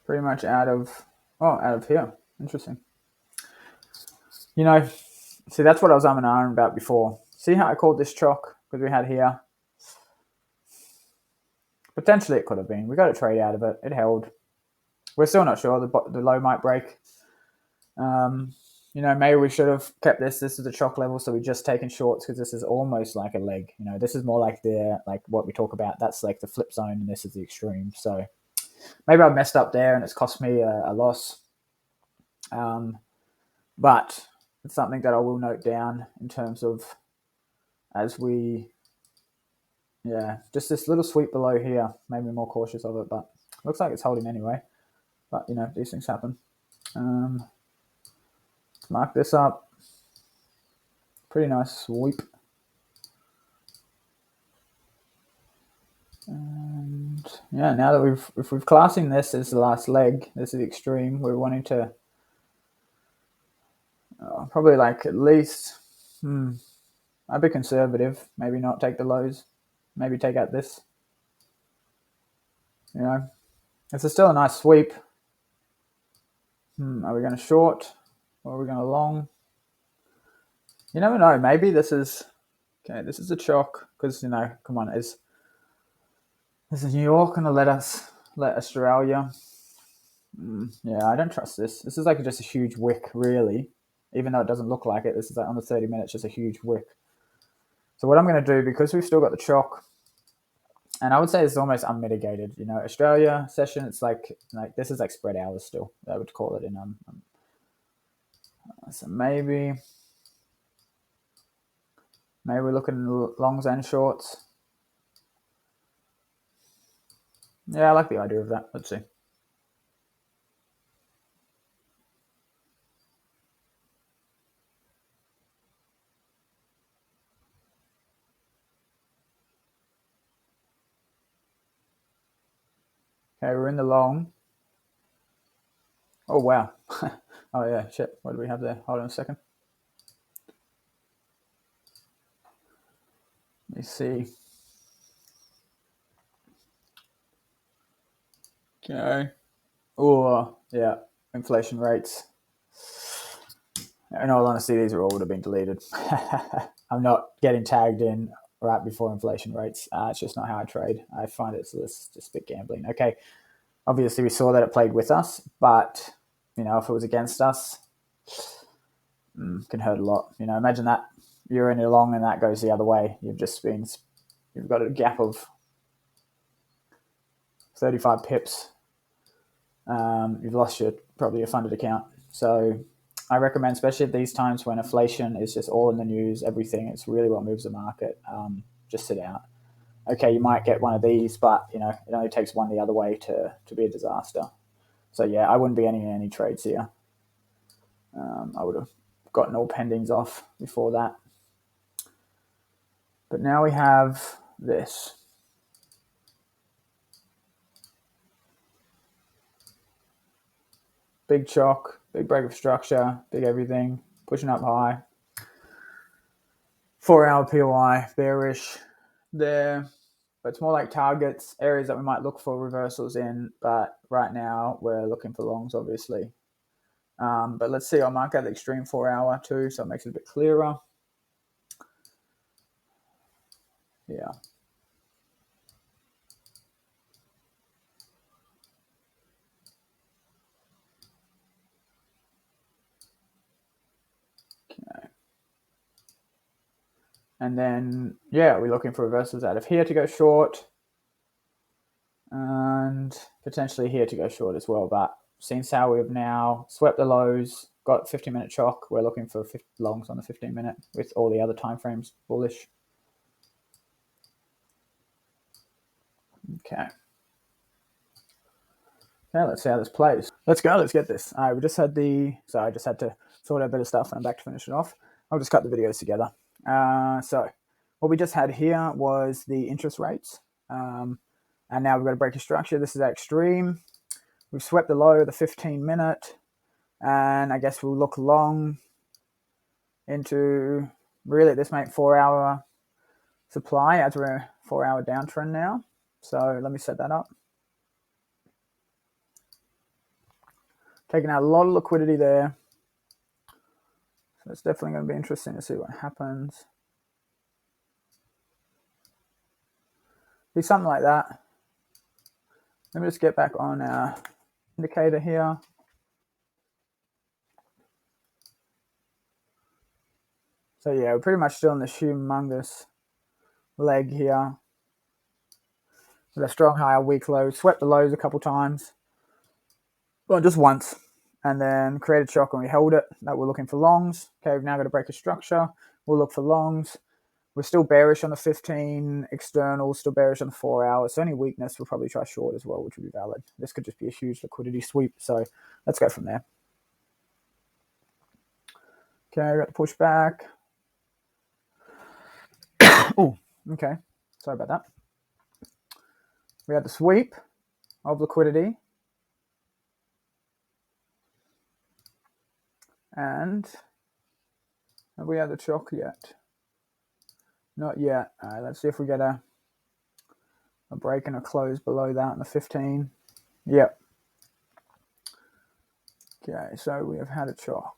Pretty much out of here. Interesting. You know, see, that's what I was umming and ahhing about before. See how I called this chalk? Because we had here. Potentially it could have been. We got a trade out of it. It held. We're still not sure. The low might break. You know, maybe we should have kept this. This is the chalk level, so we've just taken shorts because this is almost like a leg. You know, this is more like what we talk about. That's like the flip zone, and this is the extreme. So maybe I messed up there, and it's cost me a loss. But it's something that I will note down in terms of as we, just this little sweep below here made me more cautious of it, but looks like it's holding anyway. But, you know, these things happen. Mark this up. Pretty nice sweep. And yeah, now that if we've classing this as the last leg, this is extreme, we're wanting to probably like at least, I'd be conservative, maybe not take the lows, maybe take out this. You know, this is still a nice sweep. Are we going to short or are we going to long? You never know. Maybe this is okay. This is a chalk because, you know, come on, is New York going to let Australia? Yeah, I don't trust this. This is like just a huge wick, really. Even though it doesn't look like it, this is like on the 30 minutes, just a huge wick. So what I'm going to do, because we've still got the chalk, and I would say it's almost unmitigated. You know, Australia session, it's like this is like spread hours still. I would call it in so maybe we're looking longs and shorts. Yeah, I like the idea of that. Let's see. Okay, we're in the long. Oh, wow. Oh, yeah, shit. What do we have there? Hold on a second. Let me see. Okay. Oh, yeah. Inflation rates. In all honesty, these all would have been deleted. I'm not getting tagged in right before inflation rates. It's just not how I trade. I find it's just a bit gambling. Okay. Obviously, we saw that it played with us, but, you know, if it was against us, can hurt a lot. You know, imagine that you're in a long and that goes the other way. You've got a gap of 35 pips. You've lost probably your funded account. So I recommend, especially at these times when inflation is just all in the news, everything, it's really what moves the market. Just sit out. Okay, you might get one of these, but, you know, it only takes one the other way to be a disaster. So yeah, I wouldn't be any trades here. I would have gotten all pendings off before that. But now we have this. Big chalk, big break of structure, big everything, pushing up high. 4-hour POI, bearish there. But it's more like targets, areas that we might look for reversals in. But right now, we're looking for longs, obviously. But let's see, I'll mark out the extreme 4-hour too, so it makes it a bit clearer. Yeah. Okay. And then, yeah, we're looking for reversals out of here to go short. And potentially here to go short as well. But since how we've now swept the lows, got 15-minute chalk, we're looking for longs on the 15-minute with all the other time frames bullish. Okay. Okay, let's see how this plays. Let's go. Let's get this. I just had to sort out a bit of stuff and I'm back to finish it off. I'll just cut the videos together. So what we just had here was the interest rates. And now we've got a break of structure. This is our extreme. We've swept the low, the 15-minute. And I guess we'll look long into, really, this make 4-hour supply as we're 4-hour downtrend now. So let me set that up. Taking out a lot of liquidity there. So it's definitely going to be interesting to see what happens. Be something like that. Let me just get back on our indicator here. So yeah, we're pretty much still in this humongous leg here. With a strong high, a weak low. Swept the lows a couple times. Well, just once. And then created shock and we held it. That we're looking for longs. Okay, we've now got to break a structure. We'll look for longs. We're still bearish on the 15 external, still bearish on the 4 hours. So any weakness, we'll probably try short as well, which would be valid. This could just be a huge liquidity sweep. So let's go from there. Okay, we got the push back. Oh, okay. Sorry about that. We had the sweep of liquidity. And have we had the shock yet? Not yet. All right, let's see if we get a break and a close below that in the 15. Yep. Okay, so we have had a shock.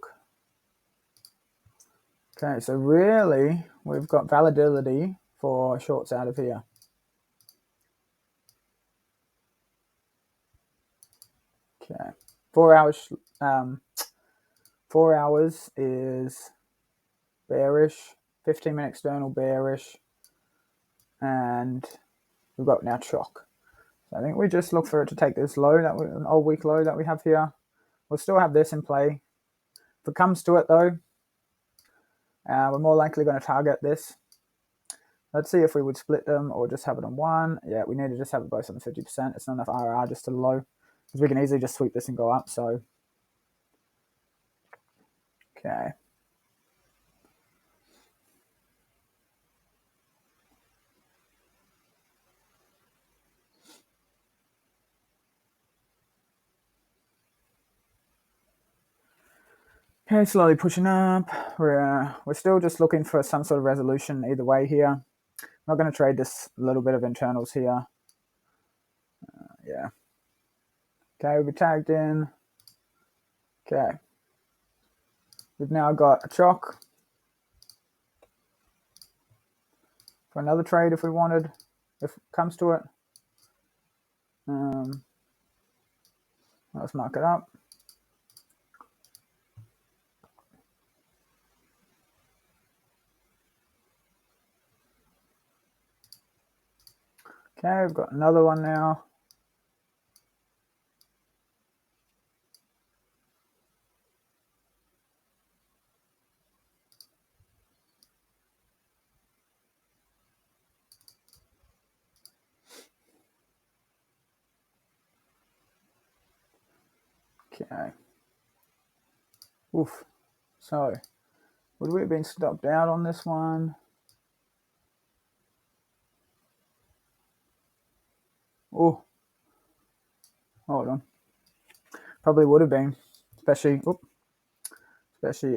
Okay, so really, we've got validity for shorts out of here. Okay, 4 hours. 4 hours is bearish. 15-minute external bearish, and we've got now shock. So I think we just look for it to take this low, that an old week low that we have here. We'll still have this in play. If it comes to it though, we're more likely going to target this. Let's see if we would split them or just have it on one. Yeah, we need to just have it both on the 50%. It's not enough RR just to the low, because we can easily just sweep this and go up. So, okay. Okay, slowly pushing up. We're still just looking for some sort of resolution either way here. I'm not going to trade this little bit of internals here. Yeah. Okay, we'll be tagged in. Okay. We've now got a chock for another trade if we wanted, if it comes to it. Let's mark it up. Okay, we've got another one now. Okay. Oof. So, would we have been stopped out on this one? Oh, hold on. Probably would have been, especially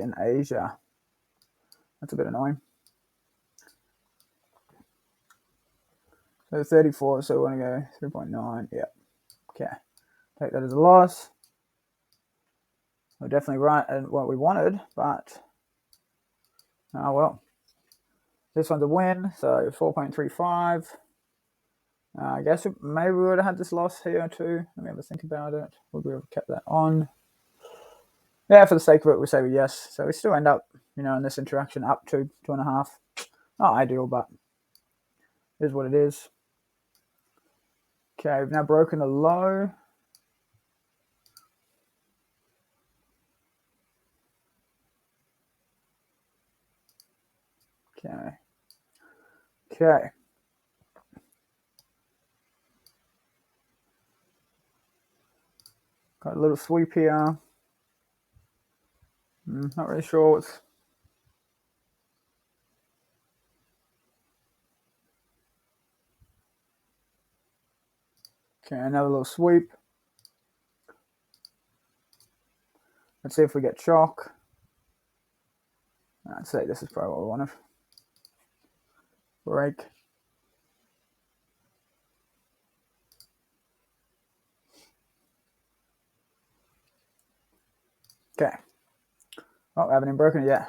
in Asia. That's a bit annoying. So 34, so we want to go 3.9. Yep. Okay. Take that as a loss. We're definitely right at what we wanted, but oh well. This one's a win, so 4.35. I guess maybe we would have had this loss here too. Let me have a think about it. Would we have kept that on? Yeah, for the sake of it, we'll say yes. So we still end up, in this interaction up to 2.5. Not ideal, but it is what it is. Okay, we've now broken a low. Okay. Got a little sweep here. Not really sure what's... Okay, another little sweep. Let's see if we get shock. I'd say this is probably what we want to break. Okay. Oh, I haven't even broken it yet.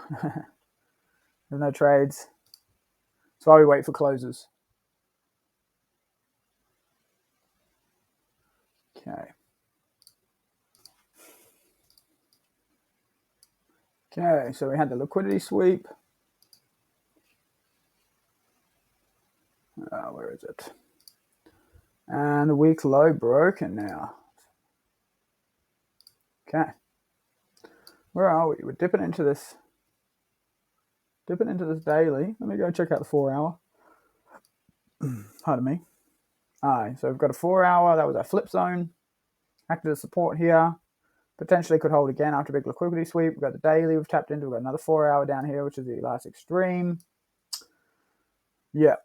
There's no trades. That's why we wait for closes. Okay. Okay, so we had the liquidity sweep. Where is it? And the week low broken now. Okay. Where are we? We're dipping into this daily. Let me go check out the 4 hour. Pardon me. Alright, so we've got a 4 hour. That was our flip zone. Acted as support here. Potentially could hold again after a big liquidity sweep. We've got the daily we've tapped into. We've got another 4 hour down here, which is the last extreme. Yeah.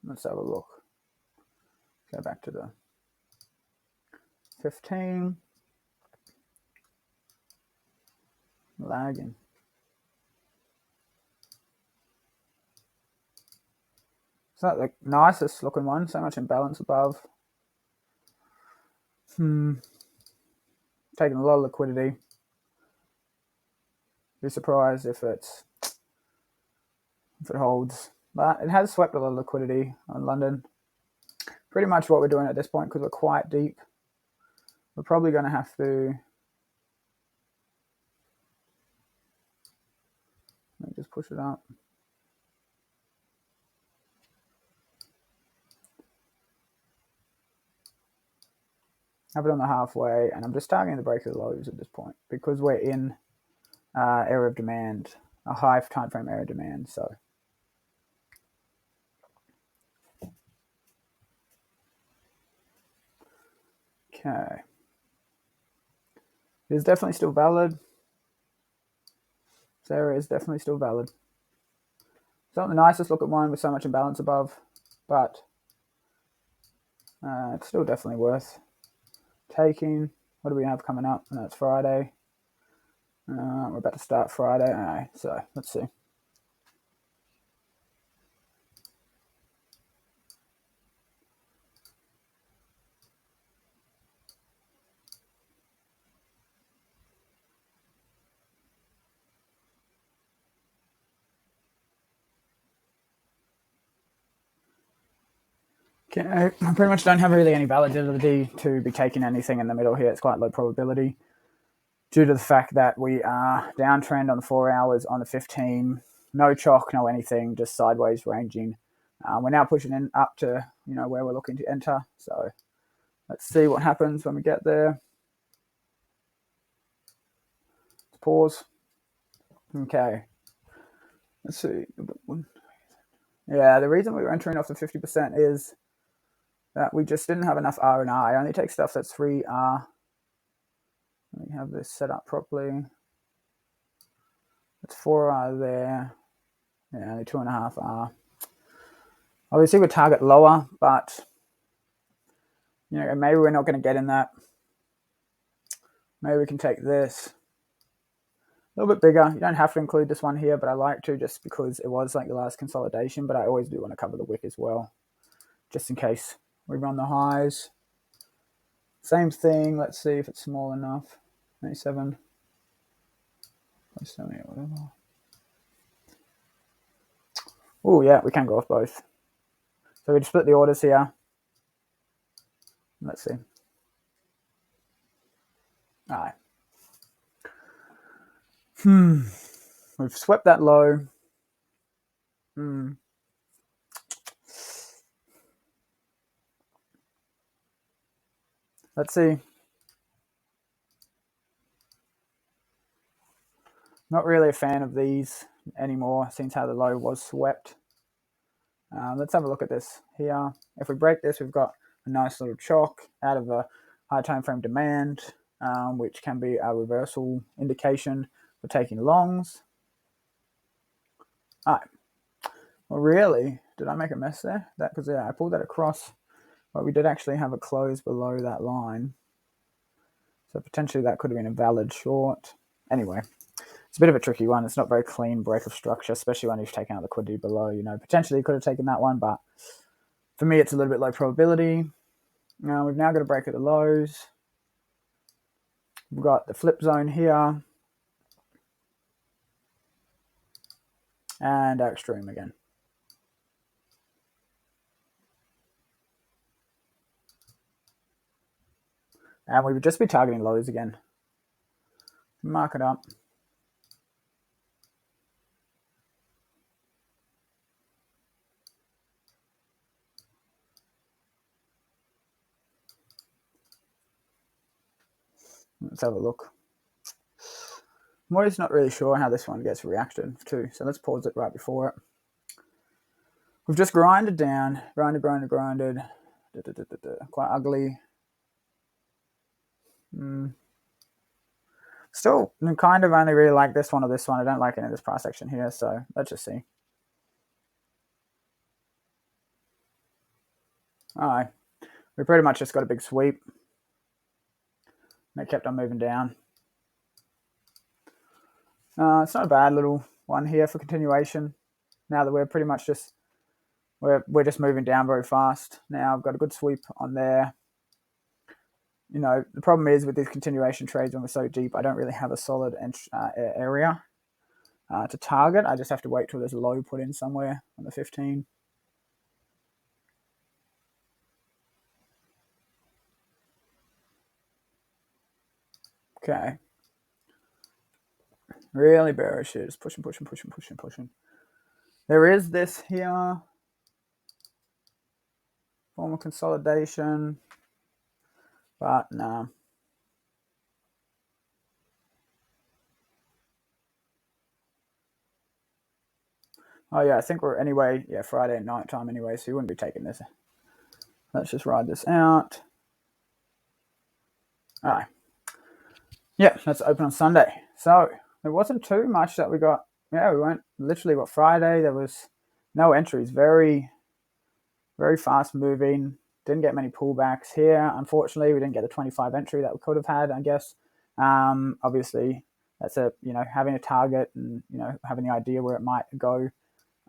Let's have a look. Go back to the 15. Lagging. It's not the nicest looking one. So much imbalance above. Taking a lot of liquidity. Be surprised if it holds. But it has swept a lot of liquidity on London. Pretty much what we're doing at this point, because we're quite deep. We're probably going to have to... Let me just push it up. Have it on the halfway, and I'm just targeting the break of the lows at this point because we're in area of demand, a high time frame area of demand. So okay, it is definitely still valid. This area is definitely still valid. It's not the nicest looking one with so much imbalance above, but it's still definitely worth taking. What do we have coming up? No, it's Friday. We're about to start Friday. All right, so let's see. Okay, I pretty much don't have really any validity to be taking anything in the middle here. It's quite low probability due to the fact that we are downtrend on the 4 hours, on the 15, no chalk, no anything, just sideways ranging. We're now pushing in up to where we're looking to enter. So let's see what happens when we get there. Let's pause. Okay. Let's see. Yeah, the reason we were entering off the 50% is that we just didn't have enough R and I. I only take stuff that's 3R. Let me have this set up properly. It's 4R there. Yeah, only 2.5R. Obviously, we target lower, but maybe we're not going to get in that. Maybe we can take this a little bit bigger. You don't have to include this one here, but I like to just because it was like the last consolidation. But I always do want to cover the wick as well, just in case we run the highs. Same thing. Let's see if it's small enough. 97. 78, whatever. Oh, yeah, we can go off both. So we just split the orders here. Let's see. All right. We've swept that low. Let's see. Not really a fan of these anymore since how the low was swept. Let's have a look at this here. If we break this, we've got a nice little chalk out of a high time frame demand, which can be a reversal indication for taking longs. All right. Well, really, did I make a mess there? Because I pulled that across, but we did actually have a close below that line. So potentially that could have been a valid short. Anyway, it's a bit of a tricky one. It's not very clean break of structure, especially when you've taken out liquidity below. Potentially you could have taken that one, but for me, it's a little bit low probability. We've now got a break at the lows. We've got the flip zone here. And our extreme again. And we would just be targeting lows again. Mark it up. Let's have a look. I'm always not really sure how this one gets reacted to, so let's pause it right before it. We've just grinded down, grinded. Quite ugly. Still, I kind of only really like this one or this one. I don't like any of this price action here, so let's just see. Alright, we pretty much just got a big sweep. And it kept on moving down. It's not a bad little one here for continuation. Now that we're pretty much just we're just moving down very fast. Now I've got a good sweep on there. You know, the problem is with these continuation trades when we're so deep, I don't really have a solid area to target. I just have to wait till there's a low put in somewhere on the 15. Okay. Really bearish here. Just pushing. There is this here. Form of consolidation. But no. Oh yeah, I think we're anyway, yeah, Friday night time anyway, so you wouldn't be taking this. Let's just ride this out. Alright. Yeah, let's open on Sunday. So there wasn't too much that we got. Yeah, we went literally what Friday. There was no entries. Very, very fast moving. Didn't get many pullbacks here. Unfortunately, we didn't get the 25 entry that we could have had, I guess. Obviously, that's having a target and having the idea where it might go.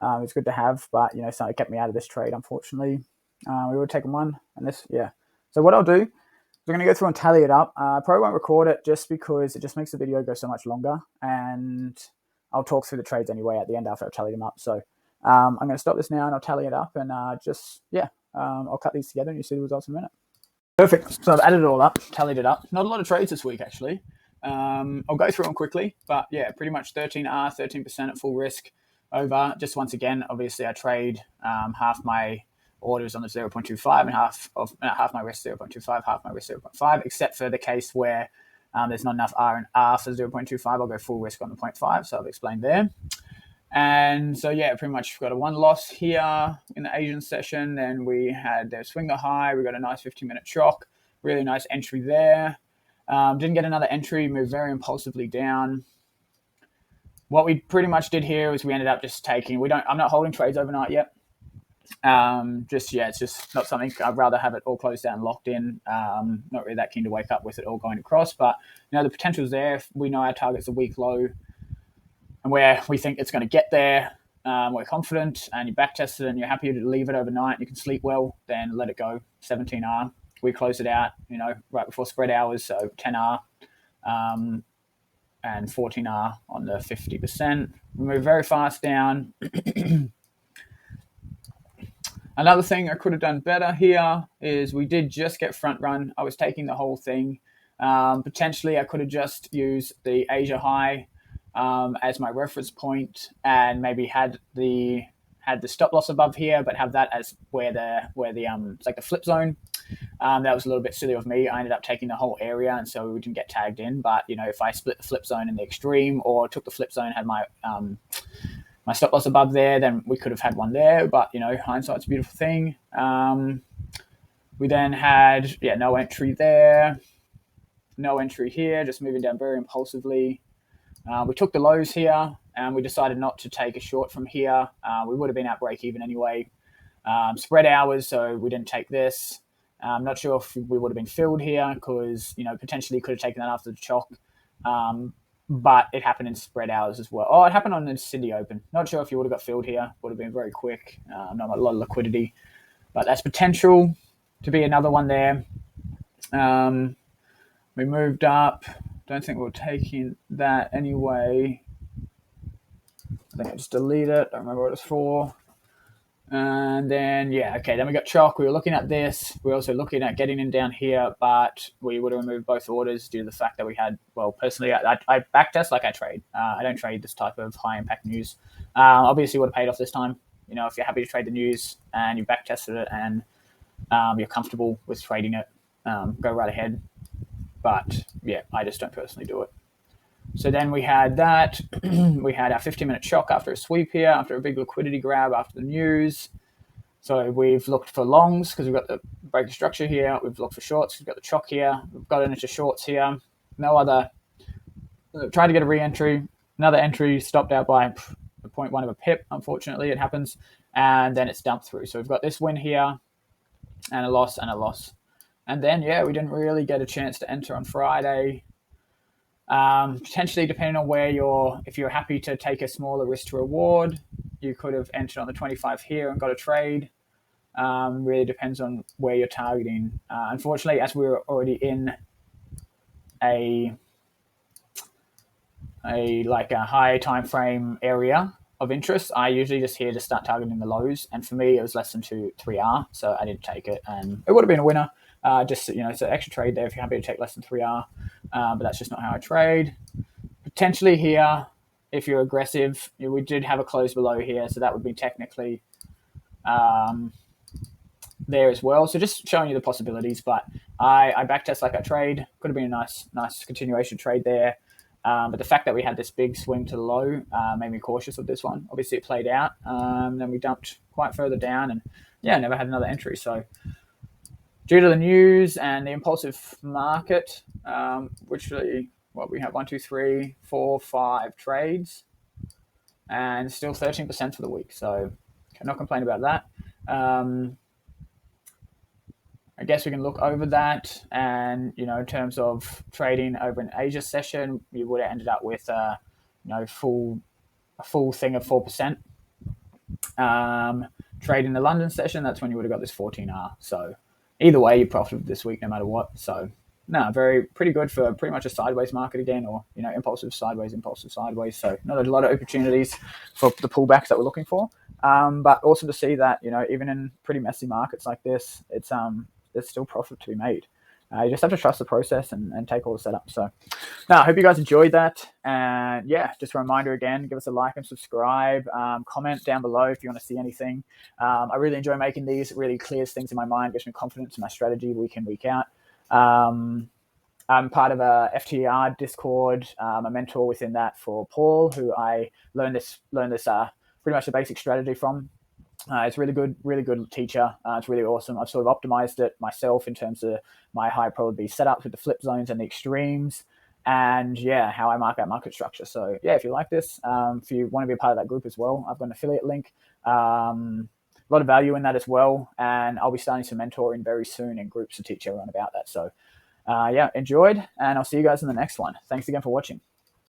It's good to have, but so it kept me out of this trade. Unfortunately, we would have taken one, and this, yeah. So what I'll do, we're going to go through and tally it up. I probably won't record it just because it just makes the video go so much longer, and I'll talk through the trades anyway at the end after I've tallied them up. So I'm going to stop this now and I'll tally it up, and I'll cut these together and you see the results in a minute. Perfect. So I've added it all up, tallied it up. Not a lot of trades this week, actually. I'll go through them quickly, but yeah, pretty much 13R, 13% at full risk over. Just once again, obviously I trade half my orders on the 0.25 and half my risk 0.25, half my risk 0.5, except for the case where there's not enough R and R for 0.25. I'll go full risk on the 0.5, so I've explained there. And so yeah, pretty much got a one loss here in the Asian session. Then we had the swing the high. We got a nice 15-minute shock, really nice entry there. Didn't get another entry, moved very impulsively down. What we pretty much did here was we ended up just taking. I'm not holding trades overnight yet. It's just not something. I'd rather have it all closed down, locked in. Not really that keen to wake up with it all going across, but the potential's there. If we know our target's a week low, and where we think it's going to get there, we're confident, and you back test it, and you're happy to leave it overnight. You can sleep well, then let it go. 17R. We close it out, right before spread hours, so 10R. And 14R on the 50%. We move very fast down. Another thing I could have done better here is we did just get front run. I was taking the whole thing. Potentially, I could have just used the Asia high as my reference point, and maybe had the stop loss above here, but have that as where the it's like the flip zone. That was a little bit silly of me. I ended up taking the whole area, and so we didn't get tagged in. But if I split the flip zone in the extreme, or took the flip zone, had my my stop loss above there, then we could have had one there. But hindsight's a beautiful thing. We then had no entry there, no entry here, just moving down very impulsively. We took the lows here, and we decided not to take a short from here. We would have been at break even anyway. Spread hours, so we didn't take this. I'm not sure if we would have been filled here because, potentially could have taken that after the chalk. But it happened in spread hours as well. Oh, it happened on the City Open. Not sure if you would have got filled here. Would have been very quick. Not a lot of liquidity. But that's potential to be another one there. We moved up. don't think we're taking that anyway. I think I just delete it. Don't remember what it's for. And then, yeah, okay, then we got chalk. We were looking at this. We were also looking at getting in down here, but we would have removed both orders due to the fact that we had, well, personally, I backtest like I trade. I don't trade this type of high impact news. Obviously, would have paid off this time. You know, if you're happy to trade the news and you backtested it and you're comfortable with trading it, go right ahead. But yeah, I just don't personally do it. So then we had that. We had our 15-minute shock after a sweep here, after a big liquidity grab after the news. So we've looked for longs because we've got the break of structure here. We've looked for shorts. We've got the chalk here. We've got into shorts here. No other. Tried to get a re-entry. Another entry stopped out by 0.1 of a pip. Unfortunately, it happens. And then it's dumped through. So we've got this win here and a loss and a loss. And then, yeah, we didn't really get a chance to enter on Friday. Potentially, depending on where if you're happy to take a smaller risk to reward, you could have entered on the 25 here and got a trade. Really depends on where you're targeting. Unfortunately, as we were already in a high time frame area of interest, I usually just here to start targeting the lows. And for me, it was less than 3R, so I didn't take it, and it would have been a winner. Just, you know, it's an extra trade there if you're happy to take less than 3R, but that's just not how I trade. Potentially here, if you're aggressive, we did have a close below here, so that would be technically there as well. So just showing you the possibilities, but I backtest like I trade. Could have been a nice continuation trade there. But the fact that we had this big swing to the low made me cautious of this one. Obviously, it played out. Then we dumped quite further down, and yeah, never had another entry. So due to the news and the impulsive market, which really, we have 1, 2, 3, 4, 5 trades, and still 13% for the week. So cannot complain about that. I guess we can look over that, and you know, in terms of trading over an Asia session, you would have ended up with a full thing of 4%. Trading the London session, that's when you would have got this 14R. So either way, you profited this week no matter what. So no, pretty good for pretty much a sideways market again, or you know, impulsive sideways. So not a lot of opportunities for the pullbacks that we're looking for. But awesome to see that, you know, even in pretty messy markets like this, there's still profit to be made. You just have to trust the process and take all the setup. So I hope you guys enjoyed that. And yeah, just a reminder again, give us a like and subscribe. Comment down below if you want to see anything. I really enjoy making these. It really clears things in my mind, gives me confidence in my strategy week in, week out. I'm part of a FTR Discord. I'm a mentor within that for Paul, who I learned this pretty much the basic strategy from. It's really good teacher. It's really awesome. I've sort of optimized it myself in terms of my high probability setups with the flip zones and the extremes, and yeah, how I mark out market structure. So yeah, if you like this, if you want to be a part of that group as well, I've got an affiliate link. A lot of value in that as well, and I'll be starting some mentoring very soon in groups to teach everyone about that. So yeah, enjoyed, and I'll see you guys in the next one. Thanks again for watching.